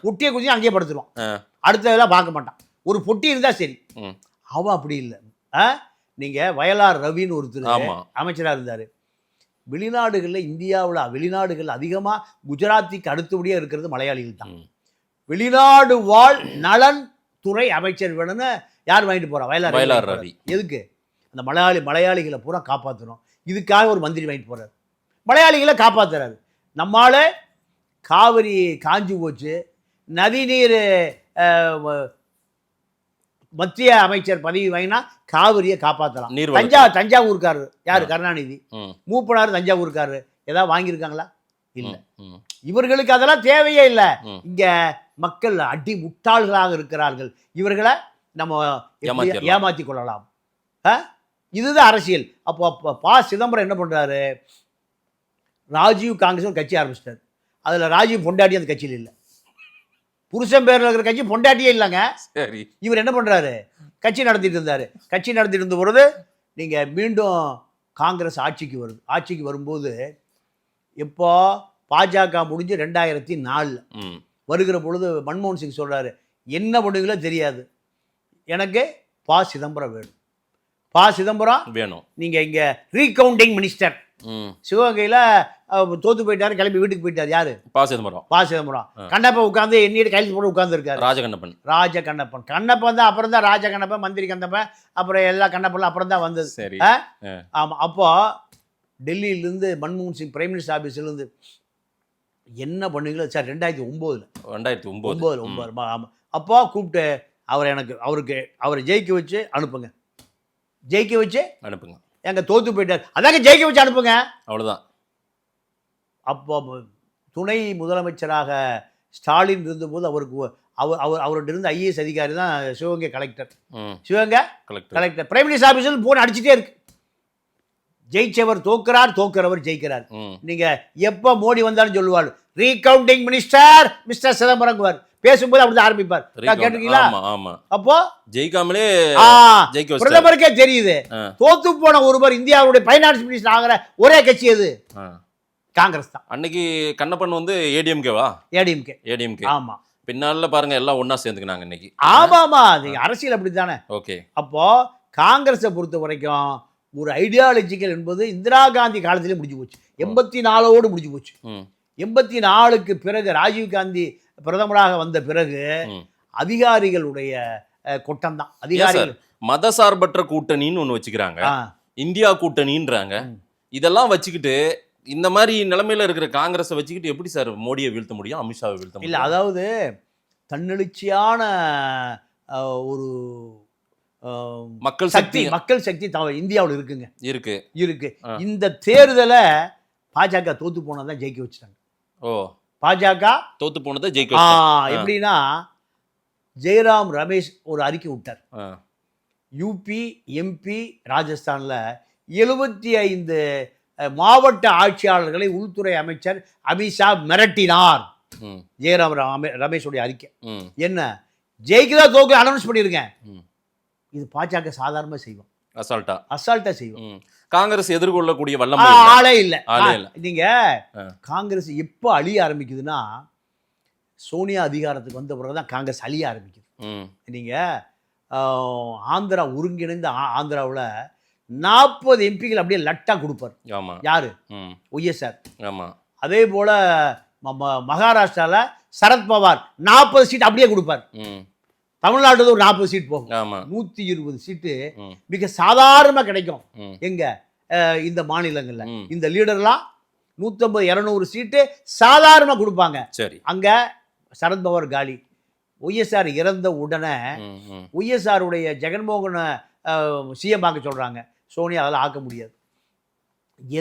பொட்டியை குறித்து அங்கேயே படுத்துருவோம். அடுத்ததெல்லாம் பார்க்க மாட்டான். ஒரு பொட்டி இருந்தா சரி. அவன் அப்படி இல்லை. நீங்க வயலார் ரவின்னு ஒருத்தர் அமைச்சராக இருந்தாரு. வெளிநாடுகளில், இந்தியாவில் வெளிநாடுகள் அதிகமா குஜராத்திக்கு அடுத்தபடியாக இருக்கிறது மலையாளிகள் தான். வெளிநாடு வாழ் நலன் துறை அமைச்சர் வேணும்னு யார் வாங்கிட்டு போறா? வயலார் ரவி. எதுக்கு? அந்த மலையாளிகளை பூரா காப்பாற்றணும், இதுக்காக ஒரு மந்திரி வாங்கிட்டு போறாரு. மலையாளிகளை காப்பாத்துறாரு. நம்மால காவிரி காஞ்சி போச்சு, நதிநீர் மத்திய அமைச்சர் பதவி வாங்கினா காவிரியை காப்பாற்றலாம். தஞ்சாவூர்காரர் யாரு? கருணாநிதி. மூப்பனார் தஞ்சாவூர்காரர். ஏதாவது வாங்கியிருக்காங்களா? இல்லை. இவர்களுக்கு அதெல்லாம் தேவையே இல்லை. இங்க மக்கள் அடி முட்டாள்களாக இருக்கிறார்கள். இவர்களை நம்ம ஏமாத்தி கொள்ளலாம். இதுதான் அரசியல். அப்போ ப. சிதம்பரம் என்ன பண்றாரு? ராஜீவ் காங்கிரஸ் கட்சி ஆரம்பிச்சிட்டாரு. அதுல ராஜீவ் பொண்டாட்டி அந்த கட்சியில் இல்லை. புருஷன் பேர்ல இருக்கிற கட்சி பொண்டாட்டியே இல்லைங்க. இவர் என்ன பண்றாரு? கட்சி நடத்திட்டு இருந்தாரு. கட்சி நடத்திட்டு இருந்த பொழுது நீங்க மீண்டும் காங்கிரஸ் ஆட்சிக்கு வருது. ஆட்சிக்கு வரும்போது இப்போ பாஜக முடிஞ்சு 2004 வருகிற பொழுது மன்மோகன் சிங் சொல்றாரு, என்ன பண்ணுவீங்களோ தெரியாது, எனக்கு ப. சிதம்பரம் வேணும். ப. சிதம்பரம் வேணும். நீங்க இங்க ரீகவுண்டிங் மினிஸ்டர். சிவகங்கையில தோத்து போயிட்டாரு, கிளம்பி வீட்டுக்கு போயிட்டாரு. யாரு? ப. சிதம்பரம். கண்ணப்பன் உட்கார்ந்து எண்ணிட்டு கையில் போட்டு உட்கார்ந்து இருக்காரு. கண்ணப்பன் தான். அப்புறம் தான் ராஜ கண்ணப்பன், மந்திரி கண்ணப்பன், அப்புறம் எல்லா கண்ணப்பன்லாம் அப்புறம் தான் வந்தது. ஆமா. அப்போ டெல்லியிலிருந்து மன்மோகன் சிங் பிரைம் மினிஸ்டர் ஆபீஸ்ல இருந்து என்ன பண்ணுவீங்களோ சார் 2009 ஆமா. அப்போ கூப்பிட்டு அவரை ஜெயிக்க வச்சு அனுப்புங்க. எங்க தோத்து போயிட்டார், அதாங்க ஜெயிக்க வச்சு அனுப்புங்க, அவ்வளவுதான். அப்போ துணை முதலமைச்சராக ஸ்டாலின் இருந்தபோது அவர்கிட்ட இருந்த ஐஏஎஸ் அதிகாரி தான் சிவகங்கை கலெக்டர். பிரைம் மினிஸ்டர் ஆபீஸில் போன் அடிச்சுட்டே இருக்கு. ஜெயிச்சவர் தோக்குறவர் ஜெயிக்கிறார். நீங்க எப்ப மோடி வந்தாலும் சொல்லுவாரு, ரீகவுண்டிங் மினிஸ்டர் மிஸ்டர் சிதம்பரம் பேசும்போது அப்படிதான் ஆரம்பிப்பார். கேட்டிருக்கீங்களா? அப்போ ஜெயிக்காமலே பிரதமருக்கே தெரியுது, தோத்து போன ஒருவர் இந்தியாவுடைய பைனான்ஸ் மினிஸ்டர் ஆகிற ஒரே கட்சி எது? காங்கிரஸ் தான். அன்னைக்கு கண்ணப்பன் வந்து ஏடிஎம்கே. ஆமா. பின்னால பாருங்க எல்லாம் ஒன்னா சேர்ந்துக்கினாங்க இன்னைக்கு. ஆமா. அரசியல் அப்படித்தானே. ஓகே. அப்போ காங்கிரஸை பொறுத்த வரைக்கும் ஒரு ஐடியாலஜிக்கல் என்பது இந்திரா காந்தி காலத்திலே முடிஞ்சு போச்சு. 84ஓடு முடிஞ்சு போச்சு. ம். 84க்கு பிறகு ராஜீவ்காந்தி பிரதமராக வந்த பிறகு ம். அதிகாரிகளுடைய கொட்டம் தான். அதிகாரிகள் மதசார்பற்ற கூட்டணின்னு ஒண்ணு வச்சுக்கிறாங்க, ஆ, இந்தியா கூட்டணின்றாங்க. ம். இதெல்லாம் வச்சுக்கிட்டு இந்த மாதிரி நிலைமையில இருக்கிற காங்கிரஸை வச்சுக்கிட்டு எப்படி சார் மோடியை வீழ்த்த முடியும், அமித்ஷாவை வீழ்த்த இல்ல முடியும்? அதாவது தன்னெழுச்சியான ஒரு மக்கள் சக்தி சக்தி மக்கள் சக்தி இந்தியாவில் இருக்குங்க, இருக்கு. இருக்கு. ஆ. இந்த தேர்தலை பாஜக தோத்து போனதான் ஜெயிக்க வச்சுட்டாங்க. ஓ, பாஜக தோத்து போனதை ஜெயிக்க வச்சாங்க. எப்படின்னா ஜெயராம் ரமேஷ் ஒரு அறிக்கை விட்டார். ஆ. யூபி, எம்பி, ராஜஸ்தான்ல 75 மாவட்ட ஆட்சியாளர்களை உள்துறை அமைச்சர் அமித்ஷா மிரட்டினார். ம். ஜெயராம் ரமேஷுடைய அறிக்கை ம். என்ன, ஜெயிக்கிறதா தோக்கு அனௌன்ஸ் பண்ணிருக்கேன். ம். இது பாஜக சாதாரணமா செய்வோம், அசால்ட்டா. அசால்ட்டா செய்வோம். ம். காங்கிரஸ் எதிர்கொள்ளக்கூடிய வல்லமை இல்ல. ஆளே இல்ல. ஆளே இல்ல. நீங்க ஆ. காங்கிரஸ் எப்போ அழிய ஆரம்பிக்குதுன்னா சோனியா அதிகாரத்துக்கு வந்த பிறகுதான் காங்கிரஸ் அழிய ஆரம்பிக்குது. ம். நீங்க ஆந்திரா ஒருங்கிணைந்த ஆந்திராவில் 40 எம்பிகள் அப்படியே லட்டா கொடுப்பார். ஆமா. யாரு? ம். ஒய்எஸ்ஆர். ஆமா. அதே போல மகாராஷ்டிரால சரத்பவார் 40 சீட் அப்படியே கொடுப்பார். ம். தமிழ்நாட்டுல ஒரு 40 சீட் போகும். ஆமா. 120 சீட்டு ம். மிக சாதாரணமா கிடைக்கும். ம். எங்க இந்த மாநிலங்கள்ல ம். இந்த லீடர்லாம் 150-200 சீட்டு சாதாரணமா கொடுப்பாங்க. சரி. அங்க சரத்பவார் காலி. ஒய்எஸ்ஆர் இறந்த உடனே ம். ம். ஒய்எஸ்ஆருடைய ஜெகன்மோகனை சிஎம் ஆக்க சொல்றாங்க. சோனியா அதெல்லாம் ஆக்க முடியாது.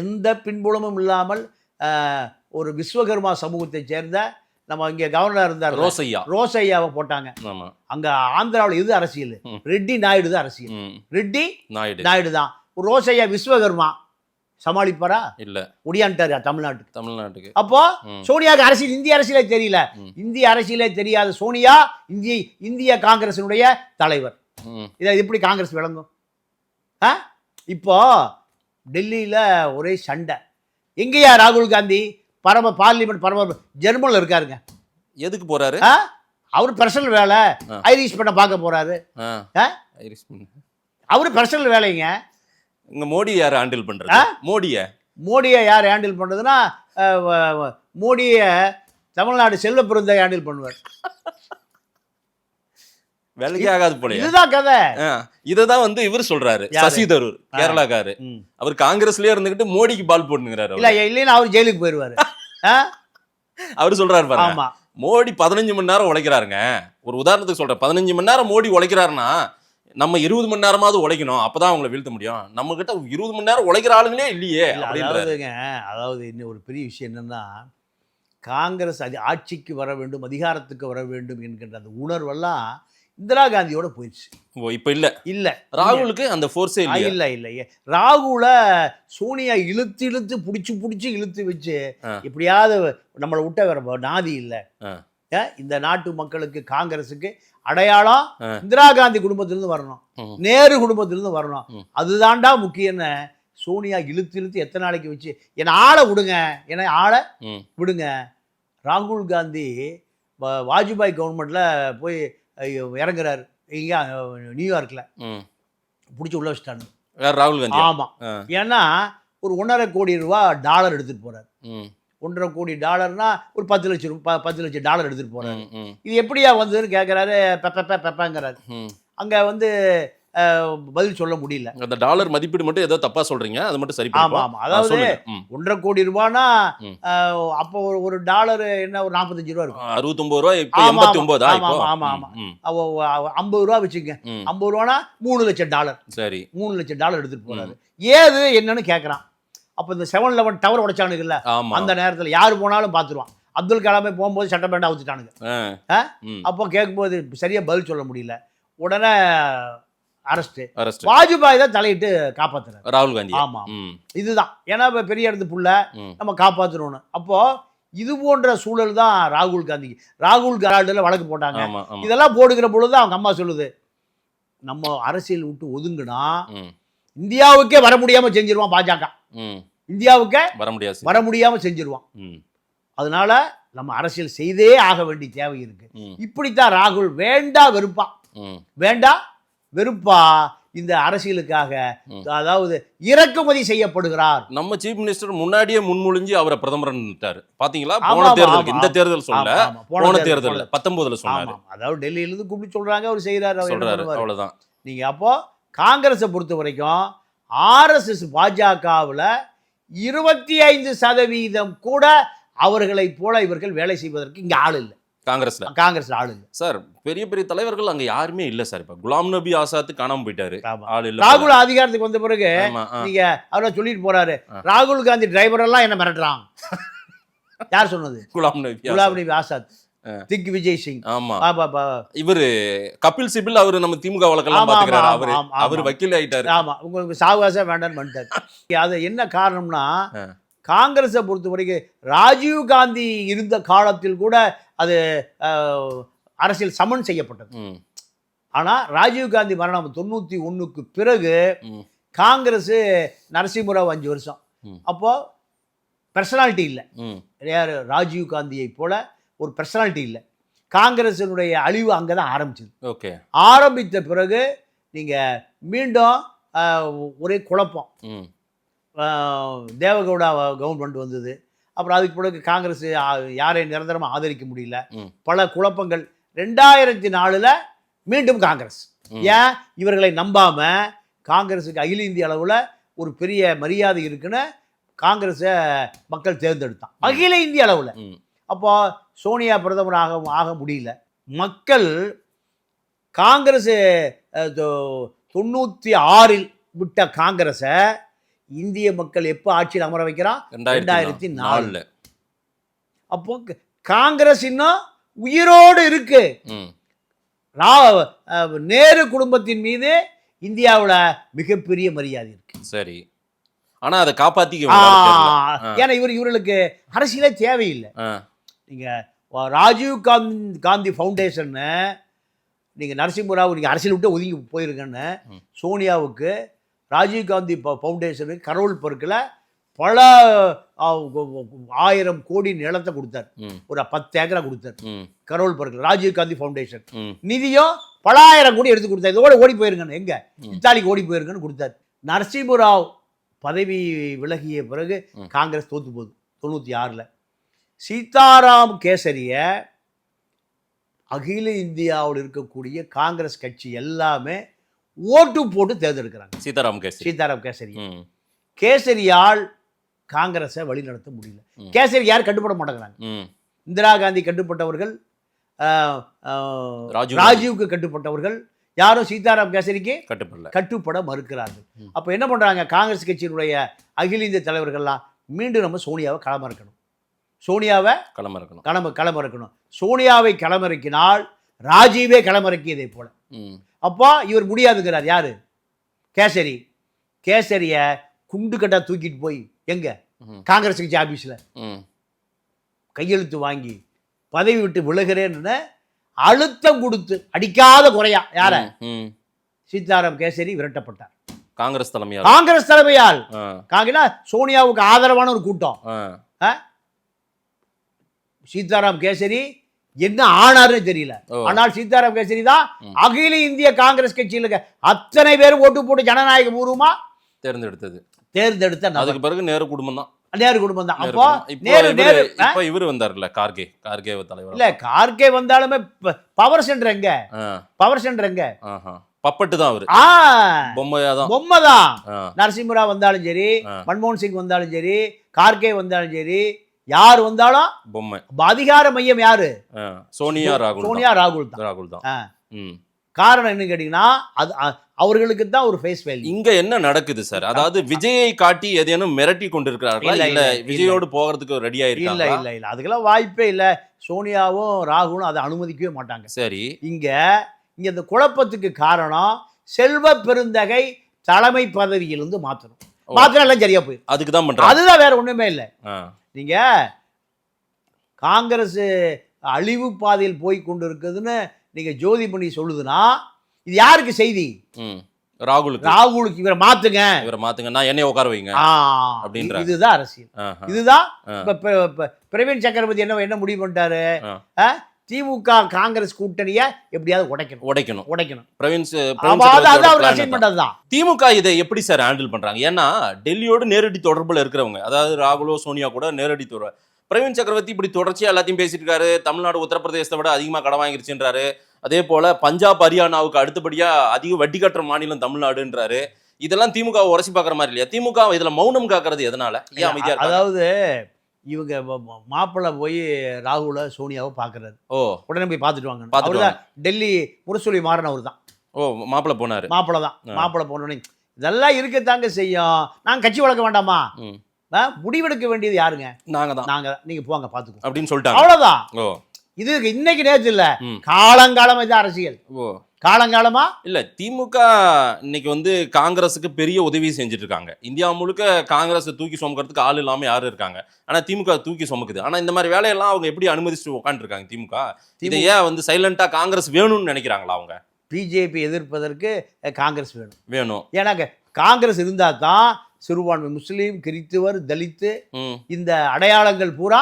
எந்த பின்புலமும் இல்லாமல் ஒரு விஸ்வகர்மா சமூகத்தை சேர்ந்த நம்ம இங்கே கவர்னர் இருந்தார் ரோசையா. ரோசையாவை போட்டாங்க. ஆமா. அங்க ஆந்திராவில் எது அரசியல்? ம். ரெட்டி நாயுடு தான் அரசியல். ம். ரெட்டி நாயுடு நாயுடு தான். ரோசையா விஸ்வகர்மா சமாளிப்பாரா? இல்ல. ஒடியான்ட்டாரு தமிழ்நாட்டுக்கு. தமிழ்நாட்டுக்கு. அப்போ ம். சோனியாவுக்கு அரசியல் இந்திய அரசியலே தெரியல. ம். இந்திய அரசியலே தெரியாத சோனியா இந்திய காங்கிரசினுடைய தலைவர். ம். இதை எப்படி காங்கிரஸ் விளங்கும்? இப்போ டெல்லியில ஒரே சண்டை. எங்கேயா ராகுல் காந்தி? பார்லிமெண்ட் ஜெர்மன்ல இருக்காருங்க. எதுக்கு போறாரு? அவரு பர்சனல் வேலை. ஐரிஷ் பண்ண பார்க்க போறாரு. ஐரிஷ் பண்ண. அவரு பர்சனல் வேலைங்க. இங்க மோடி யார் ஹேண்டில் பண்றது? மோடியை யார் ஹேண்டில் பண்றதுன்னா மோடியை தமிழ்நாடு செல்வ பெருந்தை ஹேண்டில் பண்ணுவார். வேலைக்கே ஆகாது போல. இதுதான் கதை. இததான் வந்து இவர் சொல்றாரு, சசி தரூர், கேரளாக்காரு. அவர் காங்கிரஸ்லயே இருந்துகிட்டு மோடிக்கு பால் போட்டுங்கிறாரு. இல்லைன்னா அவர் ஜெயிலுக்கு போயிருவாரு. அவரு சொல்றாரு பாருங்க, ஆமா, மோடி 15 மணி நேரம் உழைக்கிறாருங்க. ஒரு உதாரணத்துக்கு சொல்றேன், 15 மணி நேரம் மோடி உழைக்கிறாருன்னா நம்ம 20 மணி நேரமாவது உழைக்கணும், அப்பதான் அவங்களை வீழ்த்த முடியும். நம்ம கிட்ட 20 மணி நேரம் உழைக்கிற ஆளுங்களே இல்லையே. அதாவது இன்னும் ஒரு பெரிய விஷயம் என்னன்னா, காங்கிரஸ் ஆட்சிக்கு வர வேண்டும், அதிகாரத்துக்கு வர வேண்டும் என்கின்ற அந்த உணர்வெல்லாம் இந்திரா காந்தியோட போயிடுச்சு. இப்ப இல்ல ராகுலுக்கு அந்த ஃபோர்ஸே இல்ல. ராகுல சோனியா இழுத்து புடிச்சு இழுத்து வச்சு எப்படியாவது நம்மளை விட்ட வேற நாதி இல்ல. இந்த நாட்டு மக்களுக்கு காங்கிரஸுக்கு அடையாளம் இந்திரா காந்தி குடும்பத்திலிருந்து வரணும், நேரு குடும்பத்திலிருந்து வரணும். அதுதான்டா முக்கியம்னு சோனியா இழுத்து எத்தனை நாளைக்கு வச்சு என்னை ஆளை விடுங்க. ராகுல் காந்தி வாஜ்பாய் கவர்மெண்ட்ல போய் இறங்குறாரு. இங்க நியூயார்க்ல பிடிச்சி உள்ள வச்சுட்டாங்க ராகுல் காந்தி. ஆமா, ஏன்னா ஒரு 1.5 கோடி ரூபாய் டாலர் எடுத்துட்டு போறாரு. 1.5 கோடி டாலர்னா ஒரு 10 லட்சம் டாலர் எடுத்துட்டு போறாரு. இது எப்படியா வந்ததுன்னு கேட்கறாரு. பெப்பங்கிறாரு. அங்க வந்து பதில் சொல்ல முடியல. அந்த டாலர் மதிப்பீடு மட்டும் ஏதோ தப்பா சொல்றீங்க, அது மட்டும் சரி. ஆமா, அதாவது 1.5 கோடி ரூபானா அப்போ ஒரு டாலர் என்ன ஒரு 45 ரூபா இருக்கும். 69 ரூபா, இப்போ 89. ஆமா 50 ரூபா வச்சுங்க. 50 ரூபானா 3 லட்சம் டாலர். சரி, 3 லட்சம் டாலர் எடுத்துட்டு போறாரு. ஏது என்னன்னு கேட்கறான். அப்ப இந்த 7-11 டவர் உடைச்சானுங்கல்ல, அந்த நேரத்துல யாரு போனாலும் பாத்துருவான். அப்துல் கலாமே போகும்போது சட்டப்பேண்டா வச்சுட்டானுங்க. அப்போ கேட்கும்போது சரியா பதில் சொல்ல முடியல. உடனே அரஸ்ட். வாஜ்பாய் தான் தலையிட்டு காப்பாத்துறாரு ராகுல் காந்தி. ஆமா, இதுதான். ஏன்னா பெரிய இடத்து புள்ள நம்ம காப்பாற்றணும்னு. அப்போ இது போன்ற சூழல் தான் ராகுல் காந்தில வழக்கு போட்டாங்க. இதெல்லாம் போடுகிற பொழுது அவங்க அம்மா சொல்லுது, நம்ம அரசியல் விட்டு ஒதுங்குனா இந்தியாவுக்கே வர முடியாம செஞ்சிருவான் பாஜக. இந்தியாவுக்கே வர முடியாம செஞ்சிருவான். அதனால நம்ம அரசியல் செய்தே ஆக வேண்டிய தேவை இருக்கு. இப்படித்தான் ராகுல் வேண்டா வெறுப்பா இந்த அரசியலுக்காக அதாவது இறக்குமதி செய்யப்படுகிறார். நம்ம சீஃப் மினிஸ்டர் முன்னாடியே முன்மொழிஞ்சு அவரை பிரதமர்ன்னுட்டாரு பாத்தீங்களா? ஆமா, போன ஆமா, தேர்தலுக்கு, ஆமா. இந்த தேர்தல் சொல்ல, ஆமா, ஆமா. போன தேர்தல் 19ல சொன்னாரு. அதாவது டெல்லியில இருந்து கூப்பிட்டு சொல்றாங்க, அவர் செய்யறாரு, அவர் என்ன சொல்றாரு, பண்ணுவாரு? அவ்வளவுதான். நீங்க அப்போ காங்கிரஸை பொறுத்த வரைக்கும் ஆர்எஸ்எஸ் பாஜகவுல 25% கூட அவர்களை போல இவர்கள் வேலை செய்வதற்கு இங்க ஆள் இல்லை. காங்கிரஸ்ல ஆள் இல்லை சார். பெரிய பெரிய தலைவர்கள் அங்க யாருமே இல்ல சார். இப்ப குலாம் நபி ஆசாத் காணாம போயிட்டாரு, ஆமா. ஆள் இல்ல. ராகுல் அதிகாரத்துக்கு வந்த பிறகு ஆமா, நீங்க அவரை சொல்லிட்டு போறாரு, ராகுல் காந்தி டிரைவர் எல்லாம் என்ன மிரட்டுறான். யார் சொன்னது? குலாம் நபி குலாம் நபி ஆசாத், திக் விஜய் சிங். ஆமா, இவரு கபில் சிபில் அவரு நம்ம திமுக வழக்கெல்லாம் ஆமா, பாத்துக்கிறாரு. ஆமா, அவரு ஆமா, அவரு ஆமா. வக்கீல் ஆயிட்டாரு. ஆமா, உங்களுக்கு சாவகாசம் வேண்டாம்னு பண்ணிட்டாரு. அது என்ன காரணம்னா, காங்கிரஸை பொறுத்த வரைக்கும் ராஜீவ் காந்தி இருந்த காலத்தில் கூட அது அரசியல் சமன் செய்யப்பட்டது. ஆனா ராஜீவ் காந்தி மரணம் 91க்கு பிறகு காங்கிரஸ் நரசிம்மராவ் 5 வருஷம், அப்போ பர்சனாலிட்டி இல்லை. யார்? ராஜீவ் காந்தியை போல ஒரு பர்சனாலிட்டி இல்லை. காங்கிரசினுடைய அழிவு அங்கதான் ஆரம்பிச்சது. ஓகே. ஆரம்பித்த பிறகு நீங்க மீண்டும் ஒரே குழப்பம். தேவகவுடா கவர்மெண்ட் வந்தது. அப்புறம் அதுக்கு பிறகு காங்கிரஸ் யாரை நிரந்தரமாக ஆதரிக்க முடியல, பல குழப்பங்கள். 2004ல் மீண்டும் காங்கிரஸ். ஏன்? இவர்களை நம்பாம காங்கிரஸுக்கு அகில இந்திய அளவில் ஒரு பெரிய மரியாதை இருக்குன்னு காங்கிரஸை மக்கள் தேர்ந்தெடுத்தான் அகில இந்திய அளவில். அப்போ சோனியா பிரதமராக ஆக முடியல. மக்கள் காங்கிரஸ் 96ல் விட்ட காங்கிரஸை இந்திய மக்கள் எப்போ ஆட்சியில் அமர வைக்கிறான்? 2004. அப்போ காங்கிரஸ் இன்னும் உயிரோடு இருக்கு. நேரு குடும்பத்தின் மீது இந்தியாவில் மிகப்பெரிய மரியாதை இருக்கு. சரி, ஆனா அதை காப்பாத்திக்க. ஏன்னா இவர்களுக்கு அரசியலே தேவையில்லை. நீங்க ராஜீவ் காந்தி ஃபவுண்டேஷன், நீங்க நரசிம்மராவ் நீங்க அரசியல் விட்டு ஒதுங்கி போயிருக்கன்னு சோனியாவுக்கு ராஜீவ் காந்தி ஃபவுண்டேஷனுக்கு கரோல் பர்க்கில் பல 1000 கோடி நிலத்தை கொடுத்தார். ஒரு 10 ஏக்கரா கொடுத்தார் கரோல் பர்க்கில் ராஜீவ் காந்தி ஃபவுண்டேஷன். நிதியும் பல 1000 கோடி எடுத்து கொடுத்தார். இதோட ஓடி போயிருங்கன்னு, எங்க இத்தாலிக்கு ஓடி போயிருங்கன்னு கொடுத்தார். நரசிம்மராவ் பதவி விலகிய பிறகு காங்கிரஸ் தோத்து போகுது 96ல். சீதாராம் கேசரிய அகில இந்தியாவில் இருக்கக்கூடிய காங்கிரஸ் கட்சி எல்லாமே ஓட்டு போட்டு தேர்ந்தெடுக்கிறாங்க. சீதாராம் கேசரி. கேசரியால் காங்கிரஸை வழிநடத்த முடியல. கேசரி யார் கட்டுப்பட மாட்டேங்கிறாங்க. இந்திரா காந்தி கட்டுப்பட்டவர்கள், ராஜீவுக்கு கட்டுப்பட்டவர்கள், யாரும் சீதாராம் கேசரிக்கு கட்டுப்பட மறுக்கிறார்கள். அப்ப என்ன பண்றாங்க? காங்கிரஸ் கட்சியினுடைய அகில இந்திய தலைவர்கள்லாம் மீண்டும் நம்ம சோனியாவை களமிறக்கணும், சோனியாவை களமிறக்கணும். சோனியாவை களமிறக்கினால் ராஜீவே களமிறக்கியதை போல. அப்போ இவர் முடியாதுங்கிறார். யாரு? கேசரி. கேசரிய குண்டு கட்டா தூக்கிட்டு போய் எங்க காங்கிரஸ் கட்சி ஆபீஸ்ல கையெழுத்து வாங்கி பதவி விட்டு விழுகிறேன்னு அழுத்தம் கொடுத்து அடிக்காத குறையா யார? சீதாராம் கேசரி விரட்டப்பட்டார் காங்கிரஸ் தலைமையால். சோனியாவுக்கு ஆதரவான ஒரு கூட்டம். சீதாராம் கேசரி என்ன ஆனாருன்னு தெரியல. ஆனால் சீதாராம் கேசரி தான் அகில இந்திய காங்கிரஸ் கட்சியில் அத்தனை பேரும் ஓட்டு போட்டு ஜனநாயக பூர்வமா தேர்ந்தெடுத்த. அதுக்கு பிறகு நேரு குடும்பம் தான். அப்போ நேரு இவர் வந்தார்ல, கார்கே தலைவர். இல்ல, கார்கே வந்தாலுமே பவர் சென்டர் எங்க? பப்பட்டு தான் அவரு. பொம்மை தான். நரசிம்மராவ் வந்தாலும் சரி, மன்மோகன் சிங் வந்தாலும் சரி, கார்கே வந்தாலும் சரி, யார் வந்தாலும் பொம்மை. அதிகார மையம் யாரு? சோனியா ராகுல் தான். காரணம் என்ன கேட்டீங்கன்னா, அது அவர்களுக்கு தான் ஒரு ஃபேஸ் வேல்யூ. இங்க என்ன நடக்குது சார்? அதாவது விஜயை காட்டி ஏதேனும் மிரட்டி கொண்டிருக்கிறார்களா? இல்ல விஜயோடு போகிறதுக்கு ரெடியா இருக்காங்களா? இல்ல அதுக்கெல்லாம் வாய்ப்பே இல்ல. சோனியாவும் ராகுலும் அதை அனுமதிக்கவே மாட்டாங்க. சரி, இங்க இந்த குழப்பத்துக்கு காரணம் செல்வ பெருந்தகை தலைமை பதவியிலிருந்து மாற்றணும். எல்லாம் சரியா போயிடும். அதுக்கு தான் பண்றாங்க. அதுதான், வேற ஒண்ணுமே இல்லை. நீங்க காங்கிரஸ் அழிவு பாதையில் போய் கொண்டு இருக்குதுன்னு நீங்க ஜோதிமணி சொல்லுதுன்னா இது யாருக்கு செய்தி? ராகுலுக்கு. இவரை மாத்துங்க, நான் என்னைய உட்கார வைங்க அப்படின்ற. இதுதான் அரசியல். இதுதான் பிரவீன் சக்கரவர்த்தி என்ன முடிவு பண்ணிட்டாரு? திமுக காங்கிரஸ் கூட்டணியை எப்படியாவது உடைக்கணும் பிரவீன் அது அவர் அசைன் பண்ணதுதான். திமுக இதை எப்படி சார் ஹேண்டில் பண்றாங்க? ஏன்னா டெல்லியோடு நேரடி தொடர்புல இருக்கிறவங்க, அதாவது ராகுலோ சோனியா கூட நேரடி தொடர்பு. பிரவீன் சக்கரவர்த்தி இப்படி தொடர்ச்சியா எல்லாத்தையும் பேசிட்டு இருக்காரு. தமிழ்நாடு உத்தரப்பிரதேசத்தை விட அதிகமா கடன் வாங்கிருச்சுன்றாரு. அதே போல பஞ்சாப் ஹரியானாவுக்கு அடுத்தபடியா அதிக வட்டி கட்டுற மாநிலம் தமிழ்நாடுன்றாரு. இதெல்லாம் திமுக உரசி பாக்குற மாதிரி இல்லையா? திமுக இதுல மௌனம் காக்குறது எதனால? ஏன் அமைதியா? அதாவது இவங்க மாப்பிள்ளை போய் ராகுல சோனியாவை பாக்குறாரு. உடனே போய் பாத்துட்டு வாங்க. டெல்லி முரசொலி மாறன் அவர் தான். மாப்பிள்ளை போனாரு. மாப்பிள்ளை போனோடனே இதெல்லாம் இருக்கத்தாங்க செய்யும். நாங்க கட்சி வளர்க்க வேண்டாமா? முடிவெடுக்க வேண்டியது யாருங்க? நாங்க நீங்க போங்க பாத்துக்கோ அப்படின்னு சொல்லிட்டாங்க. அவ்வளவுதான். இது இன்னைக்கு நேற்று இல்ல, காலங்காலமா இது அரசியல். காலங்காலமா இல்ல. திமுக இன்னைக்கு காங்கிரஸுக்கு பெரிய உதவி செஞ்சுட்டு இருக்காங்க. இந்தியா முழுக்க காங்கிரஸ் தூக்கி சுமக்கிறதுக்கு ஆள் இல்லாம யாரும் இருக்காங்க. ஆனா திமுக தூக்கி சுமக்குது. ஆனா இந்த மாதிரி வேலையெல்லாம் அவங்க எப்படி அனுமதிச்சுட்டு உட்காந்து இருக்காங்க? திமுக இதை ஏன் சைலண்டா காங்கிரஸ் வேணும்னு நினைக்கிறாங்களா? அவங்க பிஜேபி எதிர்ப்பதற்கு காங்கிரஸ் வேணும். ஏன்னா காங்கிரஸ் இருந்தா தான் சிறுபான்மை முஸ்லீம், கிறிஸ்துவர், தலித்து இந்த அடையாளங்கள் பூரா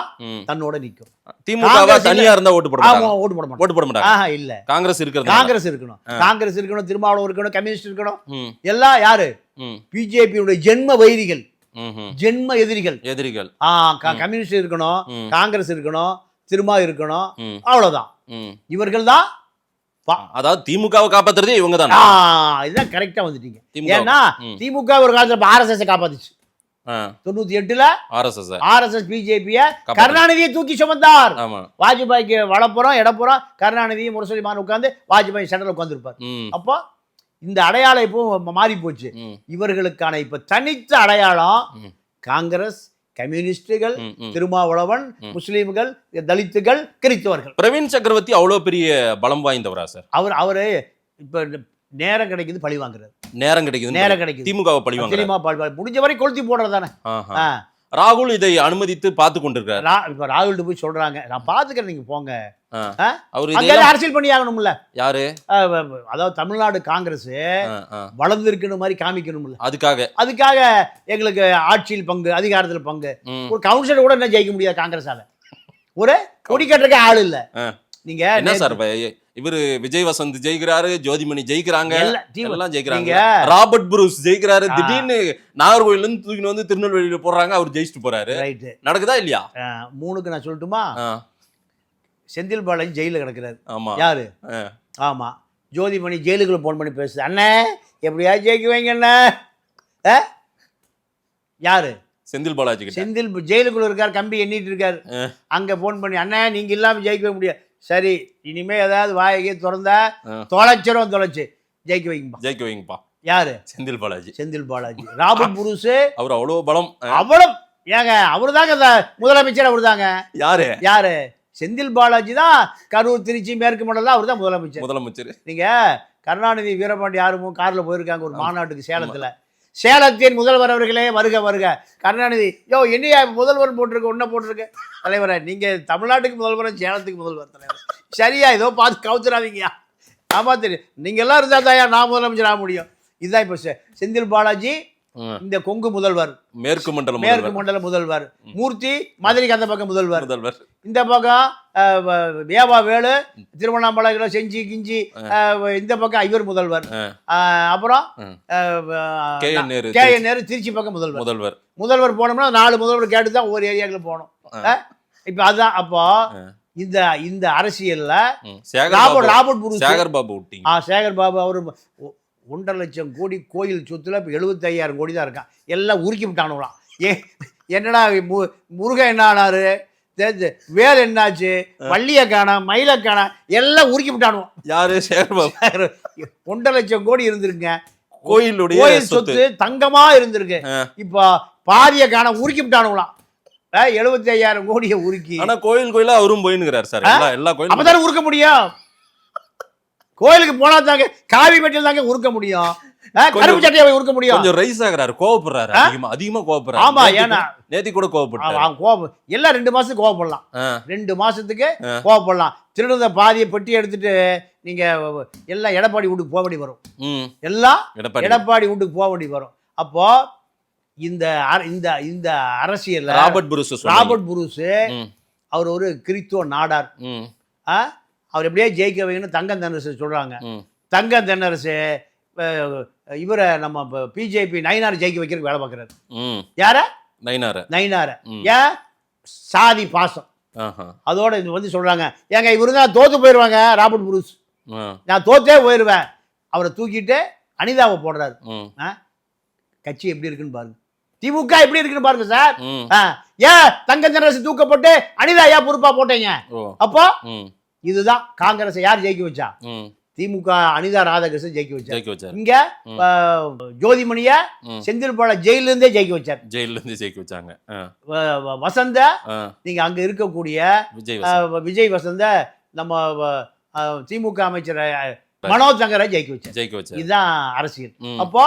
தன்னோட நிற்கும். திமுக தனியா இருந்தா ஓட்டு போட மாட்டாங்க. இல்ல, காங்கிரஸ் இருக்கணும். திருமாவளவன் இருக்கணும், கம்யூனிஸ்ட் இருக்கணும். எல்லாம் யாரு? பிஜேபியுடைய ஜென்ம வைரிகள், ஜென்ம எதிரிகள். கம்யூனிஸ்ட் இருக்கணும், காங்கிரஸ் இருக்கணும், திருமா இருக்கணும். அவ்வளவுதான். இவர்கள் தான். அதாவது திமுகவை காப்பாத்துறதே இவங்க தான். இதுதான் கரெக்டா வந்துட்டீங்க. ஏன்னா திமுக ஒரு காலத்துல ஆர்எஸ்எஸ் காப்பாத்துச்சு. 98ல ஆர்எஸ்எஸ் பிஜேபிய கருணாநிதியை தூக்கி சுமந்தார். வாஜ்பாய்க்கு வலப்புறம் இடப்புறம் கருணாநிதி முரசொலி மாறன் உட்கார்ந்து வாஜ்பாய் சென்டர்ல உட்கார்ந்து இருப்பார். அப்போ இந்த அடையாளம் இப்போ மாறி போச்சு. இவர்களுக்கான இப்ப தனித்த அடையாளம் காங்கிரஸ், கம்யூனிஸ்டுகள், திருமாவளவன், முஸ்லீம்கள், தலித்துகள், கிறிஸ்தவர்கள். பிரவீன் சக்கரவர்த்தி அவ்வளவு பெரிய பலம் வாய்ந்தவரா சார்? அவரு இப்ப நேரம் கிடைக்குது பழி வாங்குறாரு. நேரம் கிடைக்குது திமுகவை பழி வாங்குறாரு. முடிஞ்ச வரை கொளுத்தி போடுறதானே. ராகுல் இதை அனுமதித்து பார்த்து கொண்டிருக்காரு. இப்ப ராகுல் போய் சொல்றாங்க, நான் பாத்துக்கிறேன், நீங்க போங்க. அரசியல் பண்ணி ஆகணும்ல. யாரு? அதாவது தமிழ்நாடு காங்கிரஸ் வளர்ந்து இருக்கணும் மாதிரி காமிக்கணும்ல. அதுக்காக எங்களுக்கு ஆட்சியில் பங்கு, அதிகாரத்தில் பங்கு. ஒரு கவுன்சிலர் கூட என்ன ஜெயிக்க முடியாது காங்கிரஸால. ஒரு கொடி கட்டுறதுக்கு ஆள் இல்ல. நீங்க என்ன சார், இவரு விஜய் வசந்த் ஜெயிக்கிறாரு, ஜோதிமணி ஜெயிக்கிறாங்க, எல்லாம் ஜெயிக்கிறாங்க. Robert Bruce ஜெயிக்கிறாரு. திடீர்னு நாகர்கோயில இருந்து தூக்கிட்டு திருநெல்வேலியில போடுறாங்க, அவர் ஜெயிச்சுட்டு போறாரு. நடக்குதா இல்லையா? 3க்கு நான் சொல்லட்டுமா? செந்தில் பாலாஜி ஜெயில கிடக்குறாரு. யாரு? ஆமா, ஜோதிமணி ஜெயிலுக்குள்ள போன் பண்ணி பேசுது. அண்ணே எப்படியா ஜெயிக்க வைங்க அண்ணே. யாரு? செந்தில் பாலாஜி. செந்தில் ஜெயிலுக்குள்ள இருக்காரு, கம்பி எண்ணிட்டு இருக்காரு. அங்க போன் பண்ணி, அண்ணே நீங்க இல்லாம ஜெயிக்க முடியாது. சரி, இனிமே ஏதாவது வாயை திறந்தா தொலைச்சு ஜெயிக்க வைங்கப்பா. யாரு? செந்தில் பாலாஜி. ராபர்ட் புரூஸ் அவர் அவ்வளவு பலம். அவ்வளவு ஏங்க, அவரு தாங்க முதலமைச்சர். அவரு தாங்க. யாரு? செந்தில் பாலாஜி தான். கரூர், திருச்சி, மேற்கு மண்டலம் அவர் தான் முதலமைச்சர். நீங்க கருணாநிதி, வீரபாண்டி ஆறுமுகம் கார்ல போயிருக்காங்க ஒரு மாநாட்டுக்கு சேலத்துல. சேலத்தின் முதல்வர் அவர்களே வருக. கருணாநிதி, என்னையா முதல்வர் போட்டிருக்கு, ஒன்ன போட்டிருக்கு. தலைவரை, நீங்க தமிழ்நாட்டுக்கு முதல்வர், சேலத்துக்கு முதல்வர். தலைவர், சரியா, ஏதோ பார்த்து கவுத்துறாதீங்கயா. ஆமா, தெரியும். நீங்க எல்லாம் இருந்தா தாயா நான் முதலமைச்சர் ஆக முடியும். இதுதான் இப்ப செந்தில் பாலாஜி இந்த கொங்கு முதல்வர், மேற்கு மண்டல முதல்வர். மூர்த்தி மதுரைக்கு அந்த பக்கம் முதல்வர். இந்த பக்கம் வேவா வேலு, திருவண்ணாமலை, செஞ்சி, கிஞ்சி, இந்த பக்கம் இவர் முதல்வர். அப்புறம் கே.என். நேரு திருச்சி பக்கம் முதல்வர் போனோம்னா 4 முதல்வர் கேட்டு தான் ஒவ்வொரு ஏரியாக்குள்ள போனோம். இப்ப அதுதான். அப்போ இந்த அரசியல்ல ராபர்ட் புரூஸ், சேகர் பாபு அவரு 1.5 லட்சம் கோடி கோயில் சொத்துல 75,000 கோடி தான் இருக்கான். எல்லாம் உருக்கி விட்டானுங்களாம். என்னடா முருகன் என்ன ஆனாரு, வேல் என்னாச்சு, பள்ளிய காணா, மயில காணா, எல்லாம் உருக்கி விட்டானுவோம். யாரு? சேகர் பாபு. 1.5 லட்சம் கோடி இருந்திருக்குங்க. கோயில் சொத்து தங்கமா இருந்திருக்கு. இப்ப பாதிய காண உருக்கி விட்டானுங்களாம். 75,000 கோடியை உருக்கி. ஆனா கோயிலா அவரும் போயினுங்கிறார் சார். எல்லா கோயிலும் அப்பதானே உருக்க முடியும். கோயிலுக்கு போனா தாங்க காவி மெட்டில் தாங்க உருக்க முடியும். கருப்பு சட்டையை உருக்க முடியும். கொஞ்சம் ரைஸ் ஆகுறாரு, கோவப்படுறாரு, அதிகமா கோவப்படுறாரு. ஆமா, ஏன்னா நேத்தி கூட கோவப்பட்டாரு. கோவம் எல்லாம் 2 மாசத்துக்கு கோவப்படலாம். 2 மாசத்துக்கு கோவப்படலாம். திருடுந்த பாதியை பெட்டி எடுத்துட்டு நீங்க எல்லாம் எடப்பாடி வீட்டுக்கு போக வேண்டி வரும். எல்லாம் எடப்பாடி வீட்டுக்கு போக வேண்டி வரும். அப்போ இந்த அரசியல் ராபர்ட் புரூஸ் அவர் ஒரு கிறிஸ்துவ நாடார். அவர் எப்படியே ஜெயிக்க வைக்கணும் தங்கம் தென்னரசு சொல்கிறாங்க. ம். தங்கம் தென்னரசு இவரை நம்ம பிஜேபி நயினார் ஜெயிக்க வைக்கிறதுக்கு வேலை பார்க்குறாரு. ம். யார? நயினார. ஏன்? சாதி பாசம். ஆஹா. அதோட இது வந்து சொல்கிறாங்க, ஏங்க இவரு தான் தோற்று போயிடுவாங்க ராபர்ட் புரூஸ், ஆ. நான் தோத்தே போயிடுவேன். அவரை தூக்கிட்டு அனிதாவை போடுறாரு. ம். கட்சி எப்படி இருக்குன்னு பாருங்க, திமுக எப்படி இருக்குன்னு பாருங்க சார். ம். ஏன் தங்கம் தென்னரசு தூக்கப்பட்டு அனிதா ஏன் பொறுப்பா போட்டீங்க? ஓ. அப்போ ம். இதுதான் காங்கிரஸ் யார் ஜெயிக்க வச்சா? ம். திமுக அனிதா ராதாகிருஷ்ணன் ஜெயிக்க வச்சார். ஜெயிக்க வச்சார். இங்க ஜோதிமணிய ம். செந்தில் பாலா ஜெயில இருந்தே ஜெயிக்க வச்சார். ஜெயில இருந்து ஜெயிக்க வச்சாங்க. வசந்த ஆ. நீங்க அங்க இருக்கக்கூடிய விஜய் விஜய் வசந்த நம்ம திமுக அமைச்சர் மனோஜ் தங்கரை ஜெயிக்க வச்சார். ஜெயிக்க வச்சார். இதுதான் அரசியல். ம். அப்போ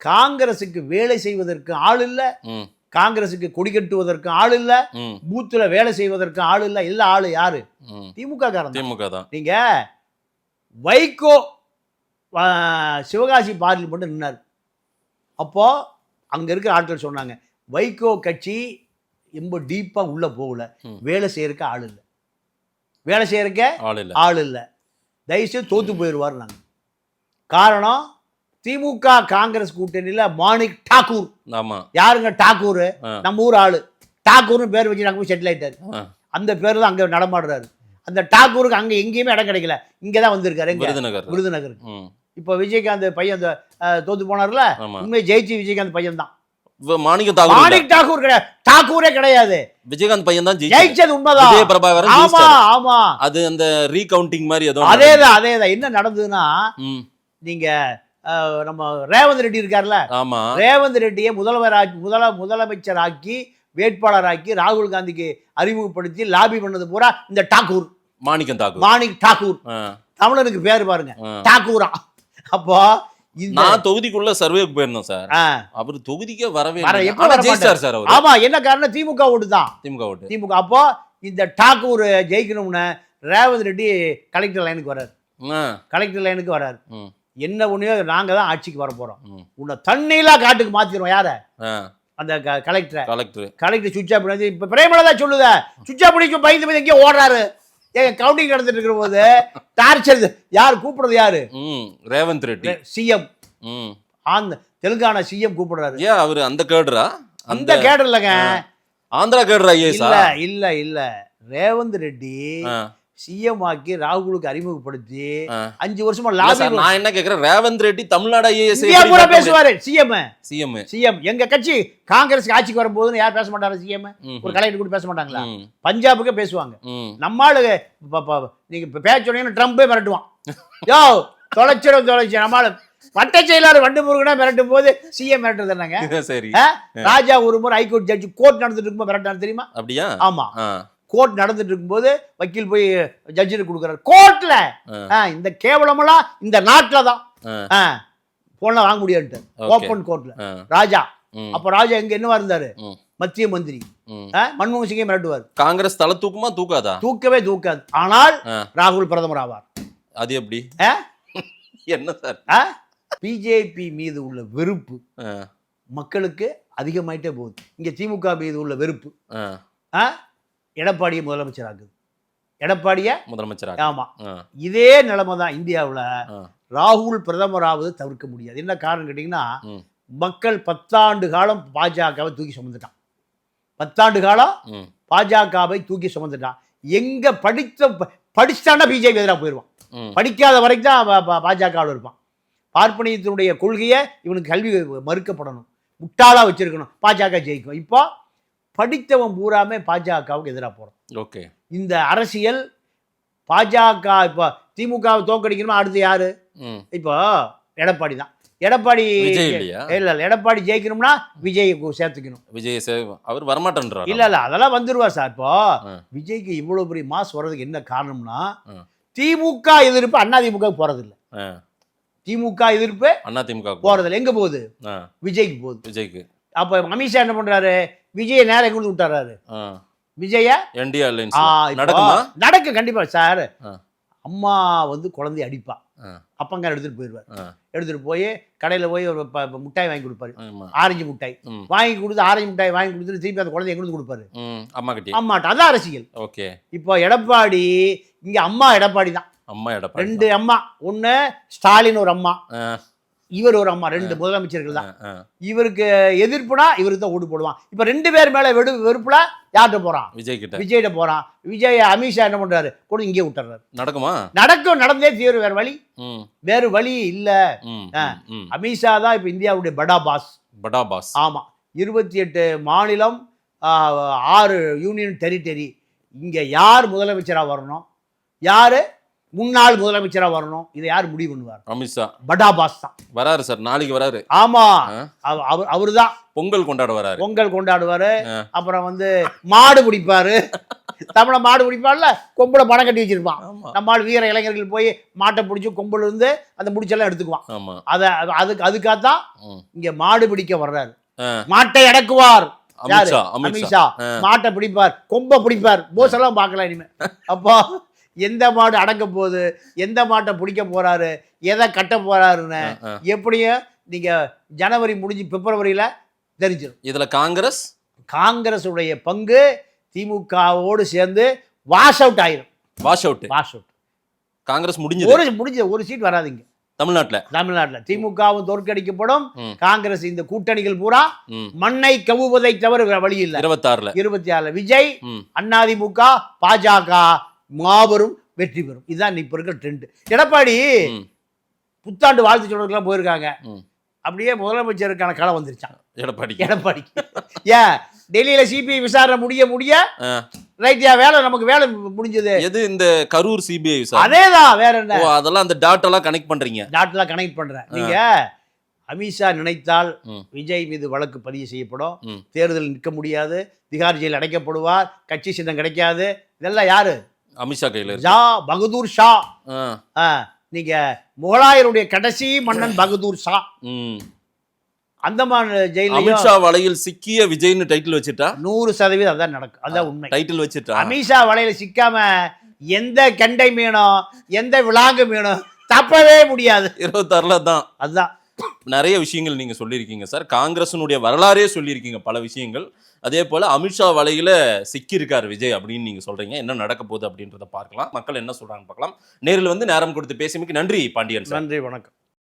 காங்கிரஸுக்கு வேலை செய்வதற்கு ஆள் இல்ல, ம். காங்கிரஸுக்கு கொடி கட்டுவதற்கு ஆள் இல்ல, ம். பூத்துல வேலை செய்வதற்கு ஆள் இல்ல. எல்லா ஆளு யாரு? ம். திமுக காரன். திமுக தான். நீங்க வைகோ சிவகாசி பார்லிமெண்ட் நின்னார். அப்போ அங்க இருக்கிற ஆட்கள் சொன்னாங்க, வைகோ கட்சி ரொம்ப டீப்பா உள்ள போகல, ம். வேலை செய்யறதுக்கு ஆள் இல்லை, வேலை செய்யறதுக்கு ஆள் இல்ல. ஆள் இல்லை, தயவுசெய்து தோத்து போயிடுவார். நாங்கள் காரணம் திமுக காங்கிரஸ் கூட்டணியில் மாணிக் டாக்கூர். ஆமா. யாருங்க டாக்கூர்? ஆ. நம்ம ஊர் ஆளு. டாக்கூர்னு பேர் வச்சு நாங்கள் போய் செட்டில் ஆயிட்டாரு. ஆ. அந்த பேர் தான் அங்கே நடமாடுறாரு. அந்த டாக்கூருக்கு அங்கே எங்கேயுமே இடம் கிடைக்கல, இங்கே தான் வந்திருக்காரு. விருதுநகர். விருதுநகருக்கு. ம். இப்போ விஜயகாந்த் பையன் தோத்து போனார்ல, ஆமா. உண்மை ஜெயிச்சு விஜயகாந்த் பையன் தான். மாணிக்கம் தாக்கூர் இல்ல. மாணிக் டாக்கூர் கிடையாது, டாக்கூரே கிடையாது. விஜயகாந்த் பையன் தான் ஜெயிச்சது உண்மைதான். விஜய பிரபாகரன் ஆமா ஜெயிச்சாரு. ஆமா, அது அந்த ரீகவுண்டிங் மாதிரி ஏதோ. அதேதான். என்ன நடந்ததுன்னா, ம். நீங்க நம்ம ரேவந்த் ரெட்டி இருக்கார்ல, ஆமா. ரேவந்த் ரெட்டியை முதலமைச்சராக்கி வேட்பாளராக்கி ராகுல் காந்திக்கு அறிமுகப்படுத்தி லாபி பண்ணது பூரா இந்த டாக்கூர், மாணிக்கம் தாக்கூர். மாணிக் டாக்கூர். ஆ. தமிழனுக்கு பேர் பாருங்க, ஆ. டாக்கூரா. அப்போ நான் தொகுதிக்குள்ள சர்வேக்கு போயிருந்தோம் சார். ஆ, அவர் தொகுதிக்கே வரவே வர இல்லை. எப்ப ஆனா வர ஜெயிச்சார் மாட்டாரு. சார் அவர். ஆமா, என்ன காரணம்? திமுக ஓட்டு தான். திமுக ஓட்டு. திமுக. அப்போ இந்த டாக்கூர் ஜெயிக்கணும்னு ரேவந்த் ரெட்டி கலெக்டர் லைனுக்கு வர்றாரு. ஆ. கலெக்டர் லைனுக்கு வர்றாரு. ம். என்ன ஒண்ணு, நாங்க தான் ஆட்சிக்கு வர போறோம், ம். உன்னை தண்ணிலா காட்டுக்கு மாத்திடுவோம். யார? ஆ. அந்த கலெக்டர். கலெக்டர் சுவிட்ச் ஆஃப் பண்ணி இப்ப பிரேமலதா சொல்லுத, சுவிட்ச் ஆஃப் பண்ணி பயந்து போய் எங்கேயோ ஓடுறாரு. ஏங்க கவுண்டிங் நடந்துட்டு இருக்கிற போது டார்ச்சர் யார் கூப்பிடுறது? யாரு? ரேவந்த் ரெட்டி சிஎம். ம். அந்த தெலுங்கானா சிஎம் கூப்பிடுறாரு. ஏன் அவரு அந்த கேடுறா? அந்த கேடர் இல்லங்க, ஆந்திரா கேடுறா? இல்ல ரேவந்த் ரெட்டி சிஎம் ஆக்கி ராகுலுக்கு அறிமுகப்படுத்தி 5 வருஷமா லாபி. நான் என்ன கேக்குறேன், ரேவந்த் ரெட்டி தமிழ்நாடு ஐஏஎஸ் பூரா பேசுவாரு. சிஎம் சிஎம் எங்க கட்சி காங்கிரஸ் ஆட்சிக்கு வரும்போது யார் பேச மாட்டாரு? சிஎம் ஒரு கலெக்டர் கூட பேச மாட்டாங்களா? பஞ்சாபுக்கு பேசுவாங்க. நம்மாளு நீங்க பேச சொன்னீங்கன்னா ட்ரம்பே மிரட்டுவான். யோ தொலைச்சிடும் நம்மாளு பட்ட செயலாளர் வண்டு முருகனா மிரட்டும் போது சிஎம் மிரட்டுறது என்னங்க? சரி. ராஜா ஒரு முறை ஹைகோர்ட் ஜட்ஜி கோர்ட் நடந்துட்டு இருக்கும்போது மிரட்டாரு தெரியுமா? அப்படியா? ஆமா, கோர்ட் நடந்துட்டு இருக்கும்போது வக்கீல் போய் ஜட்ஜிட்டு கொடுக்குறாரு கோர்ட்ல. இந்த கேவலமெல்லாம் இந்த நாட்டில தான் போன வாங்க முடியாது ஓப்பன் கோர்ட்ல. ராஜா அப்ப ராஜா எங்க என்னவா இருந்தாரு? மத்திய மந்திரி. மன்மோகன் சிங்கை மிரட்டுவார். காங்கிரஸ் தலை தூக்குமா தூக்காதா? தூக்கவே தூக்காது. ஆனால் ராகுல் பிரதமர் ஆவார். அது எப்படி? என்ன சார்? பிஜேபி மீது உள்ள வெறுப்பு மக்களுக்கு அதிகமாயிட்டே போகுது. இங்க திமுக மீது உள்ள வெறுப்பு எடப்பாடியை முதலமைச்சர் ஆகுது. எடப்பாடிய முதலமைச்சர். ஆமா, இதே நிலைமை தான் இந்தியாவில். ராகுல் பிரதமராவது தவிர்க்க முடியாது. என்ன காரணம் கேட்டீங்கன்னா, மக்கள் 10 ஆண்டு காலம் பாஜகவை தூக்கி சுமந்துட்டான். 10 ஆண்டு காலம் பாஜகவை தூக்கி சுமந்துட்டான். எங்க படிச்சான்னா பிஜேபி எதிராக போயிடுவான். படிக்காத வரைக்கும் தான் பாஜகவில் இருப்பான். பார்ப்பனியத்தினுடைய கொள்கையை இவனுக்கு கல்வி மறுக்கப்படணும், முட்டாளா வச்சிருக்கணும், பாஜக ஜெயிக்கும். இப்போ படித்தவன் பூராமே பாஜகவுக்கு எதிராக போறான். ஓகே, இந்த அரசியல் பாஜக இப்போ திமுகவை தோக்கடிக்கணுமா? அடுத்து யாரு? இப்போ எடப்பாடி தான். எடப்பாடி இல்ல, எடப்பாடி ஜெயிக்கணும்னா விஜய் சேர்த்துக்கணும். விஜய் அவர் வரமாட்டேன்றார். இல்ல அதெல்லாம் வந்துருவார் சார். இப்போ விஜய்க்கு இவ்வளவு பெரிய மாஸ் வர்றதுக்கு என்ன காரணம்னா, திமுக எதிர்ப்பு அதிமுக போறது இல்ல. திமுக எதிர்ப்பு அதிமுக போறது இல்ல. எங்க போகுது? விஜய்க்கு போகுது. விஜய்க்கு. அப்ப அமித்ஷா என்ன பண்றாரு? விஜய நேரம் எங்க விட்டாரு? விஜய நடக்கும் கண்டிப்பா சார். அம்மா குழந்தைய அடிப்பா, அப்பங்க எடுத்துட்டு போயிடுவார். எடுத்துட்டு போய் கடையில போய் ஒரு முட்டாய் வாங்கி கொடுப்பாரு. ஆரஞ்சு முட்டாய் வாங்கி கொடுத்து, ஆரஞ்சு முட்டாய் வாங்கி கொடுத்துட்டு திருப்பி அந்த குழந்தை எங்க கொடுப்பாரு? அம்மாட்ட. அதான் அரசியல். ஓகே, இப்போ எடப்பாடி இங்க அம்மா எடப்பாடி தான். அம்மா எடப்பாடி 2 அம்மா. ஒண்ணு ஸ்டாலின் ஒரு அம்மா, ஆ, இவர் ஒரு அம்மா. 2 முதலமைச்சர்கள் தான். ஆ. இவருக்கு எதிர்ப்புனா இவருக்கு தான் ஓட்டு போடுவான். இப்ப 2 பேர் மேல வெறுப்புல யார்கிட்ட போறான்? விஜய் கிட்ட விஜய்கிட்ட போறான். விஜய் அமித்ஷா என்ன பண்றாரு? கூட இங்கே விட்டுறாரு. நடக்குமா? நடக்கும், நடந்தே தீரும். வேற வழி, ம், வேறு வழி இல்ல. ம், ம். அமித்ஷா தான் இப்ப இந்தியாவுடைய படா பாஸ். படா பாஸ். ஆமா, 28 மாநிலம், 6 யூனியன் டெரிட்டரி. இங்க யார் முதலமைச்சரா வரணும், யாரு முன்னாள் முதலமைச்சரா வரணும், இதை யார் முடிவு பண்ணுவார்? அமித்ஷா படா பாஸ் தான் வராரு சார், நாளைக்கு வராரு. ஆமா, ஆ. அவரு தான் பொங்கல் கொண்டாட வராரு. பொங்கல் கொண்டாடுவாரு. ஆ. அப்புறம் மாடு பிடிப்பாரு. தமிழ மாடு பிடிப்பார்ல, கொம்புல பணம் கட்டி வச்சிருப்பான். ஆமா, நம்மால் வீர இளைஞர்கள் போய் மாட்டை பிடிச்சி கொம்புல இருந்து அந்த முடிச்செல்லாம் எடுத்துக்குவான். ஆமா. அதுக்காகத்தான் ம். இங்க மாடு பிடிக்க வர்றாரு. ஆ. மாட்டை அடக்குவார். யாரு? அமித்ஷா. அமித்ஷா. மாட்டை பிடிப்பார், கொம்ப பிடிப்பார். போஸ் எல்லாம் பார்க்கலாம் இனிமே. அப்போ எந்த மாடு அடக்க போகுது, எந்த மாட்டை பிடிக்க போறாரு, எதை கட்ட போறாருன்னு எப்படியும் நீங்க ஜனவரி முடிஞ்சு பிப்ரவரியில தெரிஞ்சிடும். இதுல காங்கிரஸ் காங்கிரஸுடைய பங்கு திமுகவோடு சேர்ந்து வாஷ் அவுட் ஆயிரும். Wash out. Wash out. Congress முடிஞ்சது. ஒரு சீட் வராதுங்க தமிழ்நாட்டுல. திமுகவும் தோற்கடிக்கப்படும். ம். காங்கிரஸ் இந்த கூட்டணிகள் பூரா ம். மண்ணை கவுவதை தவிர வேற வழி இல்ல. 26ல 26 விஜய், ம். அதிமுக, பாஜக மாபெரும் வெற்றி பெறும். இதுதான் இப்ப இருக்கிற ட்ரெண்ட். எடப்பாடி ம். புத்தாண்டு வாழ்த்து சொல்றதுக்கெல்லாம் போயிருக்காங்க. ம். அப்படியே முதலமைச்சருக்கான களம் வந்துருச்சான் எடப்பாடி. ஏன் டெல்லியில சிபிஐ விசாரணை முடிய ஆ. ரைட்யா, நமக்கு வேலை முடிஞ்சது. எது இந்த கரூர் சிபிஐ விசாரணை? அதேதான், வேற என்ன. ஓ, அதெல்லாம் அந்த டாட் எல்லாம் கனெக்ட் பண்றீங்க. டாட்லாம் கனெக்ட் பண்றேன். நீங்க அமித்ஷா நினைத்தால் ம். விஜய் மீது வழக்கு பதிவு செய்யப்படும். ம். தேர்தல் நிற்க முடியாது, திகார் ஜெயில் அடைக்கப்படுவார், கட்சி சின்னம் கிடைக்காது. இதெல்லாம் யாரு? அமித்ஷா கையில இருக்கு. ஷா, பகதூர் ஷா. ஆ. நீங்க முகலாயருடைய கடைசி மன்னன் பகதூர் ஷா. ம். அந்தமான் ஜெயிலையும் அமித்ஷா வலையில் சிக்கிய விஜய்னு டைட்டில் வச்சுட்டா 100% அதான் நடக்கும். அதான் உண்மை. டைட்டில் வச்சுட்டா அமித்ஷா வலையில சிக்காம எந்த கெண்டை மீனும் எந்த விலாங்கு மீனும் தப்பவே முடியாது. 26ல தான். அதுதான் நிறைய விஷயங்கள் நீங்க சொல்லியிருக்கீங்க சார். காங்கிரஸினுடைய வரலாறே சொல்லியிருக்கீங்க பல விஷயங்கள். அதே போல அமித்ஷா வலையில சிக்கி இருக்காரு விஜய் அப்படின்னு நீங்க சொல்றீங்க. என்ன நடக்க போகுது அப்படின்றத பார்க்கலாம். மக்கள் என்ன சொல்றாங்க பார்க்கலாம். நேரில் நேரம் கொடுத்து பேசியமைக்கு நன்றி பாண்டியன் சார். நன்றி, வணக்கம்.